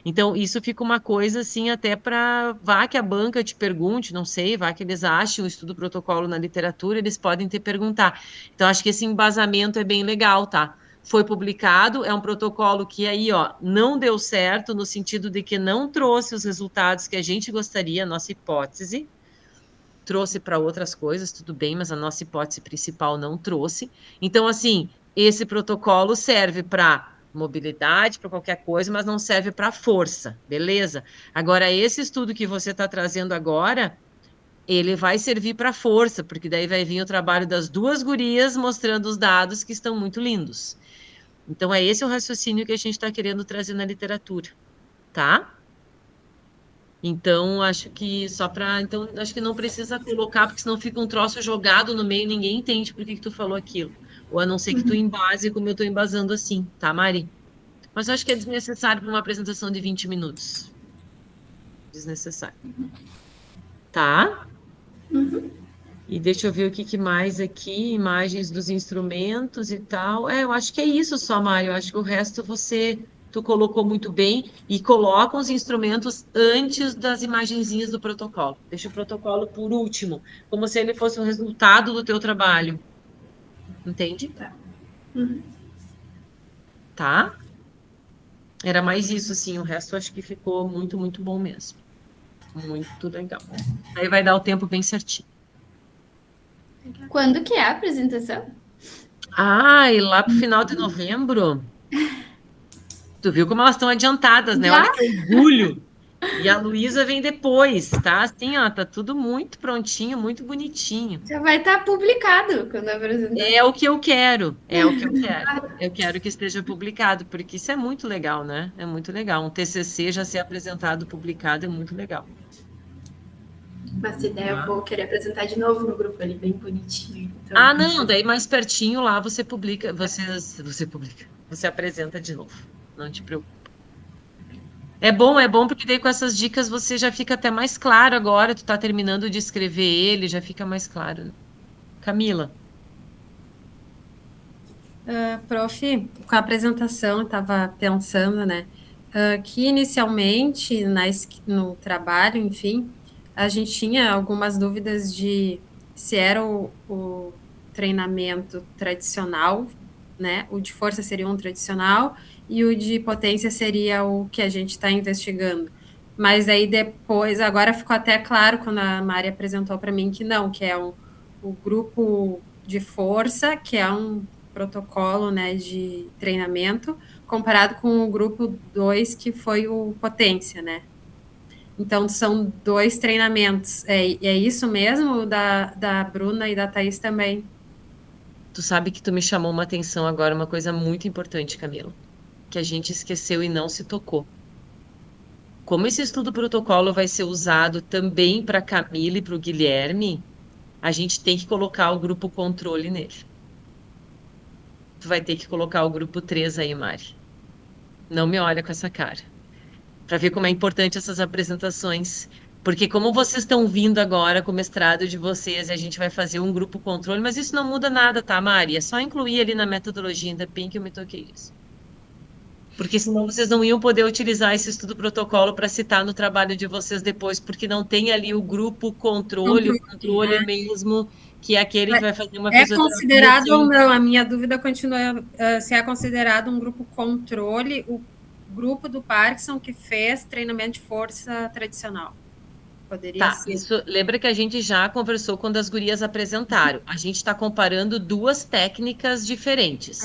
Então, isso fica uma coisa assim, até para vá que a banca te pergunte, não sei, vá que eles achem o estudo protocolo na literatura, eles podem te perguntar. Então, acho que esse embasamento é bem legal, tá? Foi publicado, é um protocolo que aí, ó, não deu certo, no sentido de que não trouxe os resultados que a gente gostaria, a nossa hipótese, trouxe para outras coisas, tudo bem, mas a nossa hipótese principal não trouxe. Então, assim, esse protocolo serve para mobilidade, para qualquer coisa, mas não serve para força, beleza? Agora, esse estudo que você está trazendo agora, ele vai servir para força, porque daí vai vir o trabalho das duas gurias mostrando os dados que estão muito lindos. Então, é esse o raciocínio que a gente está querendo trazer na literatura, tá? Então, acho que só para. Então, acho que não precisa colocar, porque senão fica um troço jogado no meio e ninguém entende por que que tu falou aquilo. Ou a não ser que tu embase como eu estou embasando assim, tá, Mari? Mas eu acho que é desnecessário para uma apresentação de 20 minutos. Desnecessário. Tá? E deixa eu ver o que, que mais aqui, imagens dos instrumentos e tal. Eu acho que é isso só, Mário. Eu acho que o resto tu colocou muito bem e coloca os instrumentos antes das imagenzinhas do protocolo. Deixa o protocolo por último, como se ele fosse o resultado do teu trabalho. Entende? Tá. Tá? Era mais isso, assim. O resto eu acho que ficou muito, muito bom mesmo. Muito legal. Aí vai dar o tempo bem certinho. Quando que é a apresentação? Ah, e lá pro final de novembro, tu viu como elas estão adiantadas, né? Já? Olha que orgulho. E a Luísa vem depois, tá? Assim, ó, tá tudo muito prontinho, muito bonitinho. Já vai estar publicado quando apresentar. É o que eu quero, é o que eu quero. Eu quero que esteja publicado, porque isso é muito legal, né? É muito legal. Um TCC já ser apresentado, publicado, é muito legal. Mas se der, eu vou querer apresentar de novo no grupo ali, bem bonitinho. Então, Ah, não, daí mais pertinho lá você publica, você publica, você apresenta de novo. Não te preocupe. É bom, porque daí com essas dicas você já fica até mais claro agora, tu tá terminando de escrever ele, já fica mais claro, né? Camila. Prof, com a apresentação, eu estava pensando, né, que inicialmente no trabalho, enfim, a gente tinha algumas dúvidas de se era o treinamento tradicional, né, o de força seria um tradicional e o de potência seria o que a gente está investigando. Mas aí depois, agora ficou até claro quando a Mari apresentou para mim que não, que é o grupo de força, que é um protocolo, né, de treinamento, comparado com o grupo 2, que foi o potência, né? Então, são 2 treinamentos. É isso mesmo? Da Bruna e da Thaís também? Tu sabe que tu me chamou uma atenção agora, uma coisa muito importante, Camila, que a gente esqueceu e não se tocou. Como esse estudo protocolo vai ser usado também para a Camila e para o Guilherme, a gente tem que colocar o grupo controle nele. Tu vai ter que colocar o grupo 3 aí, Mari. Não me olha com essa cara. Para ver como é importante essas apresentações. Porque como vocês estão vindo agora com o mestrado de vocês, e a gente vai fazer um grupo controle, mas isso não muda nada, tá, Mari? É só incluir ali na metodologia, ainda bem que eu me toquei isso. porque senão vocês não iam poder utilizar esse estudo protocolo para citar no trabalho de vocês depois, porque não tem ali o grupo controle, o controle mesmo, que é aquele que vai fazer uma É fisioterapia considerado ou sem... não? A minha dúvida continua se é considerado um grupo controle, o grupo do Parkinson que fez treinamento de força tradicional. Poderia Tá, ser. isso, lembra que a gente já conversou quando as gurias apresentaram. A gente está comparando duas técnicas diferentes,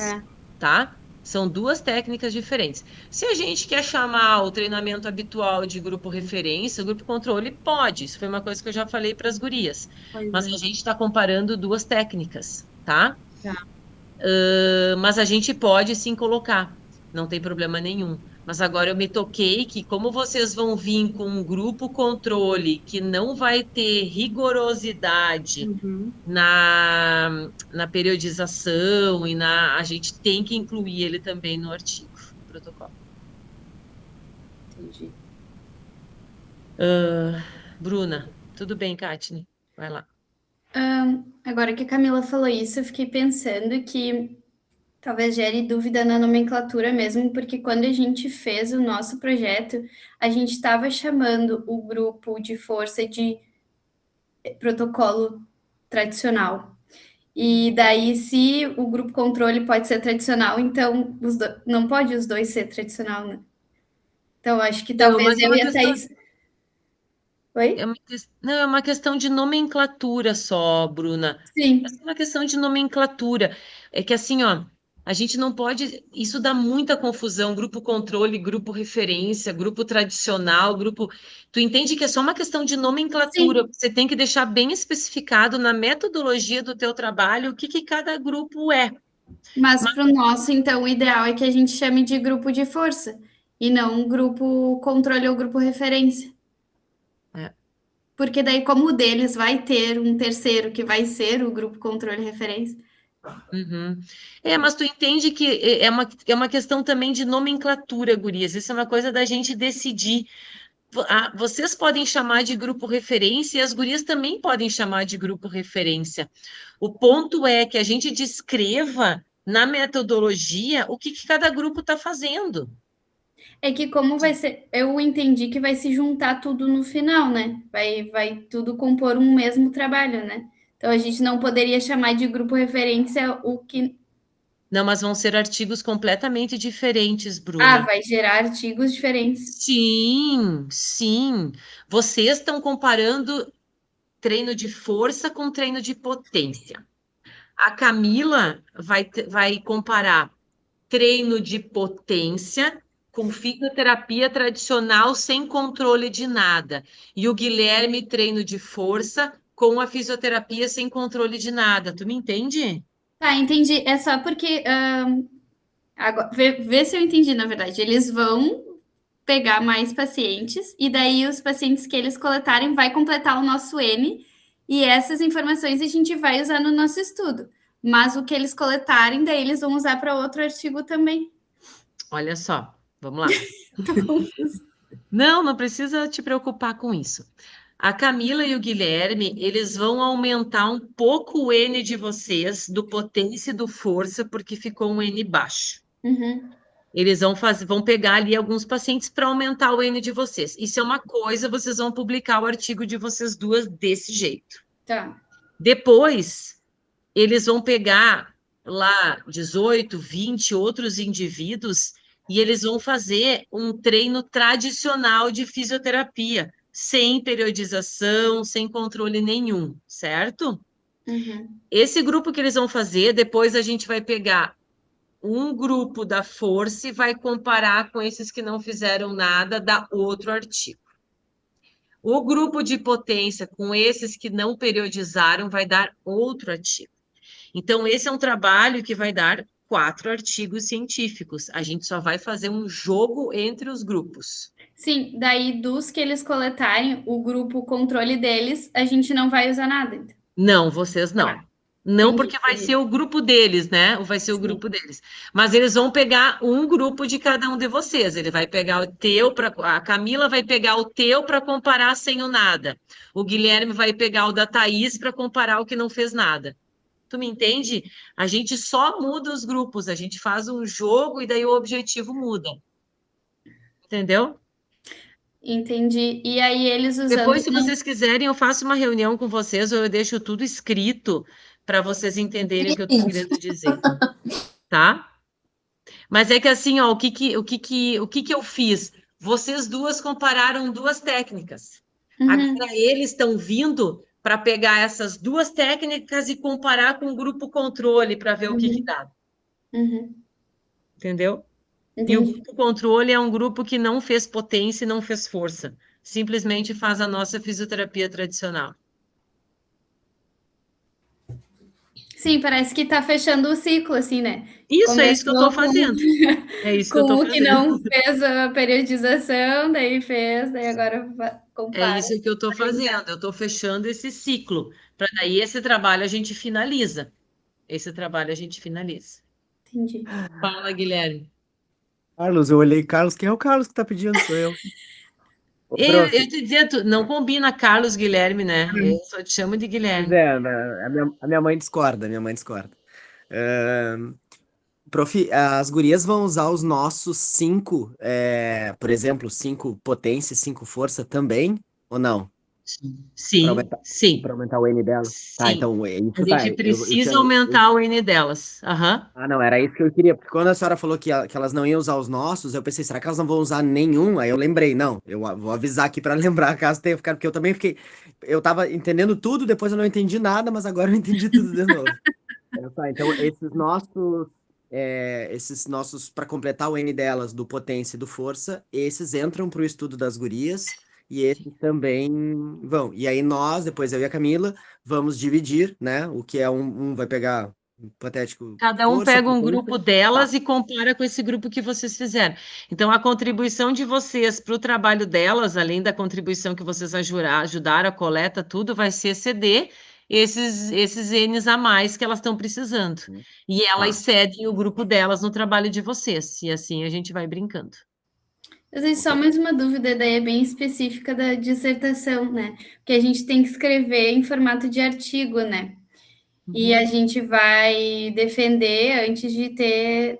tá? São duas técnicas diferentes. Se a gente quer chamar o treinamento habitual de grupo referência, grupo controle, pode. Isso foi uma coisa que eu já falei para as gurias. Mas a gente está comparando duas técnicas, tá? Mas a gente pode sim colocar, não tem problema nenhum. Mas agora eu me toquei que, como vocês vão vir com um grupo controle que não vai ter rigorosidade na periodização a gente tem que incluir ele também no artigo, no protocolo. Entendi. Bruna, tudo bem, Katine? Vai lá. Agora que a Camila falou isso, eu fiquei pensando que talvez gere dúvida na nomenclatura mesmo, porque quando a gente fez o nosso projeto, a gente estava chamando o grupo de força de protocolo tradicional. E daí, se o grupo controle pode ser tradicional, então não pode os dois ser tradicional, né? Então, acho que talvez eu e a Thaís... Oi? Não, é uma questão de nomenclatura só, Bruna. Sim. É uma questão de nomenclatura. É que assim, ó, a gente não pode. Isso dá muita confusão. Grupo controle, grupo referência, grupo tradicional, grupo. Tu entende que é só uma questão de nomenclatura. Sim. Você tem que deixar bem especificado na metodologia do teu trabalho o que cada grupo é. Mas para o nosso, então, o ideal é que a gente chame de grupo de força e não grupo controle ou grupo referência. Porque daí, como o deles vai ter um terceiro que vai ser o grupo controle e referência. Mas tu entende que é uma questão também de nomenclatura, gurias. Isso é uma coisa da gente decidir. Vocês podem chamar de grupo referência e as gurias também podem chamar de grupo referência. O ponto é que a gente descreva na metodologia o que cada grupo está fazendo. É que como vai ser, eu entendi que vai se juntar tudo no final, né? Vai tudo compor um mesmo trabalho, né? Então a gente não poderia chamar de grupo referência o que... Não, mas vão ser artigos completamente diferentes, Bruna. vai gerar artigos diferentes. Sim, sim. Vocês estão comparando treino de força com treino de potência. A Camila vai comparar treino de potência com fisioterapia tradicional sem controle de nada. E o Guilherme, treino de força com a fisioterapia sem controle de nada. Tu me entende? Tá, entendi. É só porque... agora, vê se eu entendi, na verdade. Eles vão pegar mais pacientes e daí os pacientes que eles coletarem vai completar o nosso N e essas informações a gente vai usar no nosso estudo. Mas o que eles coletarem, daí eles vão usar para outro artigo também. Olha só, vamos lá. Não precisa te preocupar com isso. A Camila e o Guilherme, eles vão aumentar um pouco o N de vocês, do potência e do força, porque ficou um N baixo. Eles vão pegar ali alguns pacientes para aumentar o N de vocês. Isso é uma coisa, vocês vão publicar o artigo de vocês duas desse jeito. Tá. Depois, eles vão pegar lá 18, 20 outros indivíduos e eles vão fazer um treino tradicional de fisioterapia, sem periodização, sem controle nenhum, certo? Esse grupo que eles vão fazer, depois a gente vai pegar um grupo da força e vai comparar com esses que não fizeram nada, dá outro artigo. O grupo de potência com esses que não periodizaram vai dar outro artigo. Então, esse é um trabalho que vai dar 4 artigos científicos. A gente só vai fazer um jogo entre os grupos. Sim, daí dos que eles coletarem, o grupo controle deles, a gente não vai usar nada. Então. Não, vocês não. Não, porque vai ser o grupo deles, né? Vai ser o grupo deles. Mas eles vão pegar um grupo de cada um de vocês. Ele vai pegar o teu, a Camila vai pegar o teu para comparar sem o nada. O Guilherme vai pegar o da Thaís para comparar o que não fez nada. Tu me entende? A gente só muda os grupos, a gente faz um jogo e daí o objetivo muda. Entendeu? Entendi. E aí eles usando. Depois, se vocês quiserem, eu faço uma reunião com vocês ou eu deixo tudo escrito para vocês entenderem o que eu estou querendo dizer, tá? Mas é que assim, ó, o que que eu fiz? Vocês duas compararam duas técnicas. Uhum, Agora eles estão vindo para pegar essas duas técnicas e comparar com o grupo controle para ver o que uhum, dá, uhum. entendeu? E o Entendi. grupo controle é um grupo que não fez potência e não fez força. Simplesmente faz a nossa fisioterapia tradicional. Sim, parece que tá fechando o ciclo, assim, né? Isso é isso que eu estou Começou fazendo. É isso que eu estou com o que fazendo. não fez a periodização, daí fez, daí agora É compara. isso que eu estou fazendo. Eu estou fechando esse ciclo. Para daí esse trabalho a gente finaliza. Esse trabalho a gente finaliza. Entendi. Fala, Guilherme. Carlos, eu olhei, Carlos, quem é o Carlos que tá pedindo? Sou eu. Ô, prof, Eu te dizia, não combina Carlos Guilherme, né? Eu só te chamo de pois Guilherme. é, a minha mãe discorda, minha mãe discorda. Ahn, prof, as gurias vão usar os nossos 5, por exemplo, 5 potência, 5 força também, ou não? Para Sim, aumentar, sim, para aumentar o N dela? Tá, sim. então é A isso tá. gente precisa aumentar o N delas. Aham. Ah, não, era isso que eu queria, porque quando a senhora falou que elas não iam usar os nossos, eu pensei, será que elas não vão usar nenhum? Aí eu lembrei, não, vou avisar aqui para lembrar caso tenha ficado, porque eu também fiquei, eu tava entendendo tudo, depois eu não entendi nada, mas agora eu entendi tudo de novo. Tá, então esses nossos, para completar o N delas, do potência e do força, esses entram para o estudo das gurias, e esses também vão. E aí nós, depois eu e a Camila, vamos dividir, né, o que é um vai pegar hipotético Cada um força, pega um potência. grupo Tá. delas e compara com esse grupo que vocês fizeram. Então, a contribuição de vocês para o trabalho delas, além da contribuição que vocês ajudaram a coleta, tudo vai ser ceder esses N's a mais que elas estão precisando. E elas Tá. cedem o grupo delas no trabalho de vocês. E assim a gente vai brincando. Eu tenho só mais uma dúvida, daí é bem específica da dissertação, né? Porque a gente tem que escrever em formato de artigo, né? E a gente vai defender antes de ter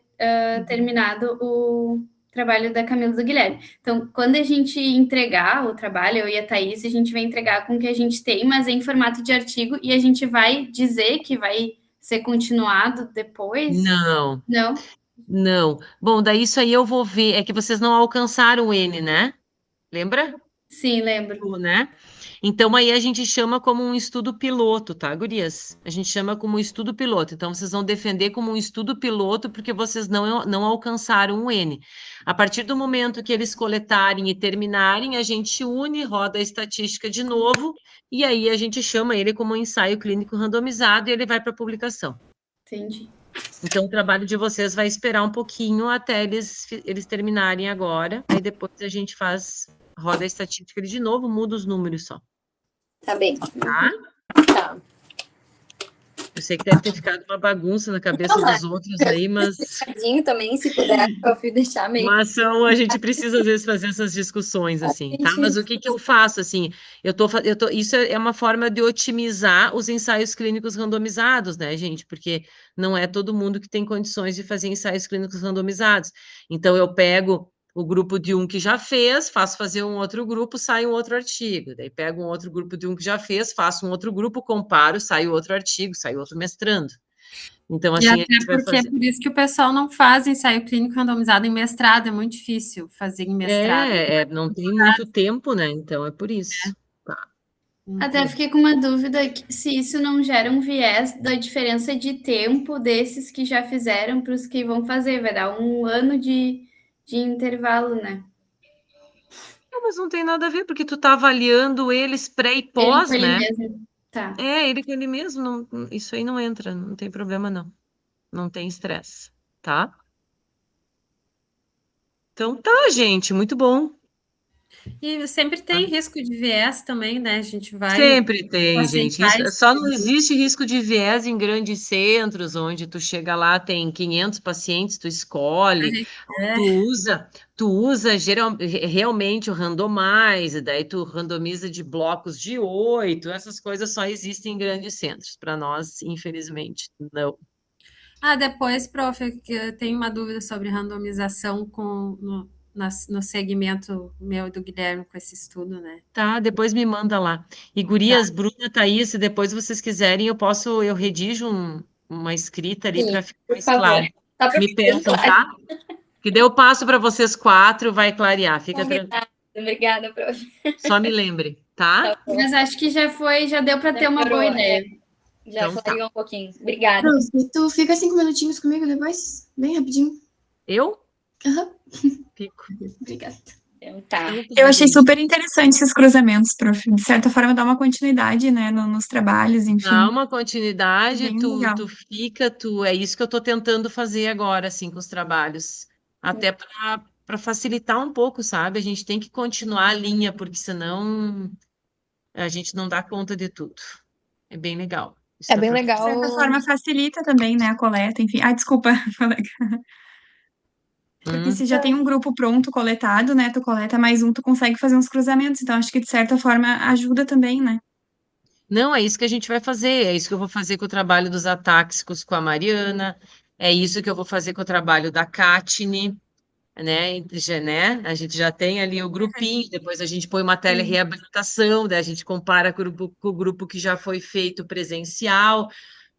terminado o trabalho da Camila e do Guilherme. Então, quando a gente entregar o trabalho, eu e a Thaís, a gente vai entregar com o que a gente tem, mas em formato de artigo, e a gente vai dizer que vai ser continuado depois? Não, Não? não. Bom, daí isso aí eu vou ver. É que vocês não alcançaram o N, né? Lembra? Sim, lembro. Né? Então, aí a gente chama como um estudo piloto, tá, gurias? A gente chama como um estudo piloto. Então, vocês vão defender como um estudo piloto porque vocês não alcançaram o N. A partir do momento que eles coletarem e terminarem, a gente une, roda a estatística de novo, e aí a gente chama ele como um ensaio clínico randomizado e ele vai para publicação. Entendi. Então, o trabalho de vocês vai esperar um pouquinho até eles terminarem agora, aí depois a gente roda a estatística de novo, muda os números só. Tá bem. Tá? Tá. Eu sei que deve ter ficado uma bagunça na cabeça dos outros aí, mas Também, se puder, eu fui deixar meio. a gente precisa às vezes fazer essas discussões assim, tá? Mas o que que eu faço assim? Isso é uma forma de otimizar os ensaios clínicos randomizados, né, gente? Porque não é todo mundo que tem condições de fazer ensaios clínicos randomizados. Então eu pego o grupo de um que já fez, faço fazer um outro grupo, sai um outro artigo. Daí pego um outro grupo de um que já fez, faço um outro grupo, comparo, sai outro artigo, sai outro mestrando. Então, E assim, a até gente vai porque é fazer. por isso que o pessoal não faz ensaio clínico randomizado em mestrado, é muito difícil fazer em mestrado. Não tem muito tempo, né? Então é por isso. Tá. Até fiquei com uma dúvida se isso não gera um viés da diferença de tempo desses que já fizeram para os que vão fazer. Vai dar um ano de intervalo, né? Não, mas não tem nada a ver, porque tu tá avaliando eles pré e Ele pós, com ele né? mesmo. Tá. Ele com ele mesmo, isso aí não entra, não tem problema, não. Não tem estresse, tá? Então tá, gente, muito bom. E sempre tem risco de viés também, né? A gente vai Sempre tem, aceitar gente. isso. Só não existe risco de viés em grandes centros, onde tu chega lá, tem 500 pacientes, tu escolhe, É. tu usa realmente o randomize, daí tu randomiza de blocos de 8, essas coisas só existem em grandes centros. Para nós, infelizmente, não. Depois, prof, eu tenho uma dúvida sobre randomização no segmento meu e do Guilherme com esse estudo, né? Tá, depois me manda lá. E gurias, Bruna, Thaís, se depois vocês quiserem, eu redijo uma escrita ali Sim, para ficar por mais favor. claro. Só para Me peçam, tá? Que daí eu passo para vocês 4, vai clarear. Fica tranquilo. Combinado. Obrigada, prof. Só me lembre, tá? Mas acho que já deu para ter uma boa Melhorou, ideia. Já Então tá. clareou um pouquinho. Obrigada. Prof, tu fica 5 minutinhos comigo depois? Bem rapidinho. Eu? Aham. Fico. Obrigada. Então tá. Eu achei super interessante esses cruzamentos, prof. De certa forma, dá uma continuidade, né, nos trabalhos, enfim. Dá uma continuidade, Bem tu legal. fica, é isso que eu tô tentando fazer agora, assim, com os trabalhos. Até para facilitar um pouco, sabe? A gente tem que continuar a linha, porque senão a gente não dá conta de tudo. É bem legal. Isso É dá bem pra- De legal. certa forma, facilita também, né, a coleta, enfim. Desculpa, colega. Porque se já tem um grupo pronto, coletado, né, tu coleta mais um, tu consegue fazer uns cruzamentos. Então, acho que, de certa forma, ajuda também, né? Não, é isso que a gente vai fazer. É isso que eu vou fazer com o trabalho dos atáxicos com a Mariana. É isso que eu vou fazer com o trabalho da Catine, né? A gente já tem ali o grupinho, depois a gente põe uma telereabilitação, daí a gente compara com o grupo que já foi feito presencial.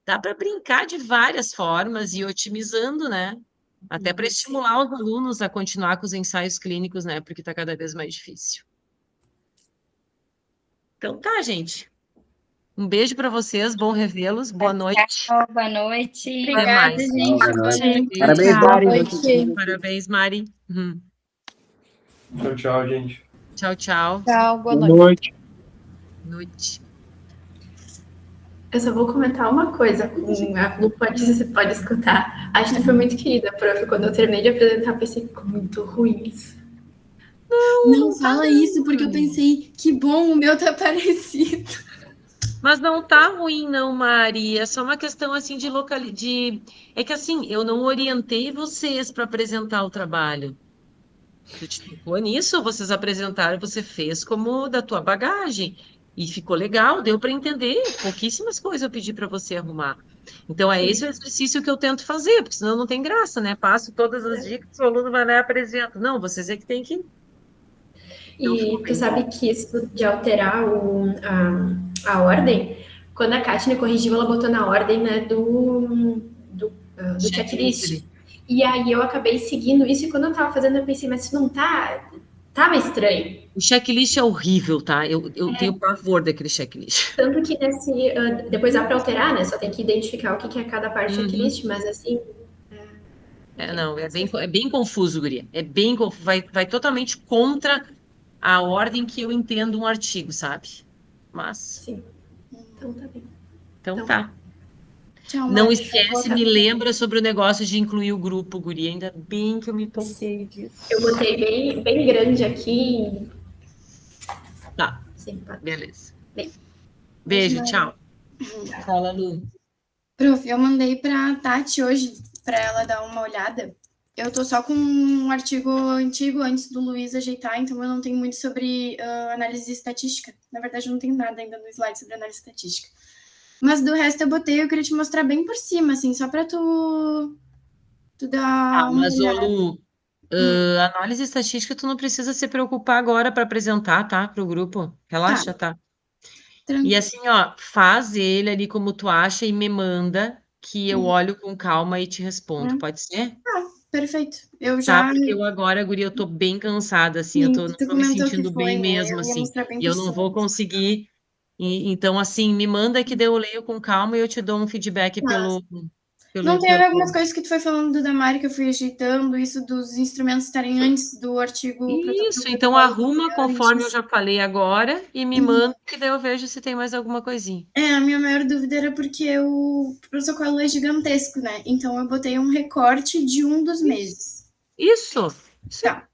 Dá para brincar de várias formas e ir otimizando, né? Até para estimular os alunos a continuar com os ensaios clínicos, né? Porque está cada vez mais difícil. Então tá, gente. Um beijo para vocês, bom revê-los, boa noite. Tchau, boa noite. Até Obrigada, mais. gente. Boa noite. Gente, Parabéns, tchau. Mari. Parabéns, Mari. Tchau, tchau, gente. Tchau, tchau. Tchau, boa Boa noite. noite. Noite. Eu só vou comentar uma coisa, a Lu pode escutar. A gente foi muito querida, prof. Quando eu terminei de apresentar, pensei, ficou muito ruim isso. Não fala isso, porque eu pensei, que bom, o meu tá parecido. Mas não tá ruim, não, Mari. É só uma questão assim de É que assim, eu não orientei vocês para apresentar o trabalho. Tu te focou nisso, vocês apresentaram, você fez como da tua bagagem. E ficou legal, deu para entender. Pouquíssimas coisas eu pedi para você arrumar. Então, é esse o exercício que eu tento fazer, porque senão não tem graça, né? Passo todas as dicas, o aluno vai lá e apresenta. Não, vocês é que tem que. E tu sabe que isso de alterar a ordem, quando a Kátia corrigiu, ela botou na ordem, né, do checklist. E aí eu acabei seguindo isso, e quando eu tava fazendo, eu pensei, mas isso não tava estranho. O checklist é horrível, tá? Eu tenho pavor daquele checklist. Tanto que depois dá para alterar, né? Só tem que identificar o que é cada parte do checklist, mas assim. Não, é bem confuso, guria. É bem confuso. Vai totalmente contra a ordem que eu entendo um artigo, sabe? Mas. Sim. Então tá bem. Então tá. Tchau, Não Mari. esquece, me lembra sobre o negócio de incluir o grupo, guria. Ainda bem que eu me toquei disso. Eu botei bem, bem grande aqui. Tá. Sim, tá. Beleza. Bem. Beijo, tchau. Fala, Lu. Prof, eu mandei pra Tati hoje, pra ela dar uma olhada. Eu tô só com um artigo antigo antes do Luiz ajeitar, então eu não tenho muito sobre análise estatística. Na verdade, eu não tenho nada ainda no slide sobre análise estatística. Mas do resto eu queria te mostrar bem por cima, assim, só pra tu dar uma Mas, ô, olhada. Lu, análise estatística, tu não precisa se preocupar agora para apresentar, tá? Pro grupo. Relaxa, tá? E Tranquilo. assim, ó, faz ele ali como tu acha e me manda, que eu olho com calma e te respondo. Pode ser? Perfeito. Eu Tá? já. Porque eu agora, guria, eu tô bem cansada, assim, Sim, não tu tô me comentou que sentindo foi, bem né? mesmo, Eu ia assim. mostrar bem E eu por não cima. vou conseguir. Então, assim, me manda que daí eu leio com calma e eu te dou um feedback Tá. pelo Não, tem algumas coisas que tu foi falando do Damari que eu fui ajeitando, isso dos instrumentos estarem antes do artigo. Isso, então arruma conforme eu já falei agora e me manda, que daí eu vejo se tem mais alguma coisinha. A minha maior dúvida era porque o protocolo é gigantesco, né? Então eu botei um recorte de um dos meses. Isso. Tá.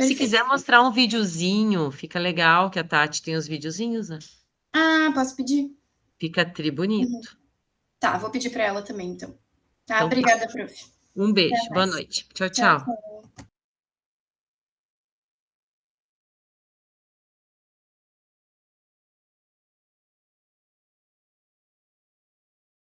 Se Perfeito. quiser mostrar um videozinho, fica legal, que a Tati tem os videozinhos, né? Ah, posso pedir? Fica tri bonito. Tá, vou pedir para ela também, então. Tá, Então tá. obrigada, prof. Um beijo, Até boa mais. noite. Tchau, Tchau, tchau. tchau.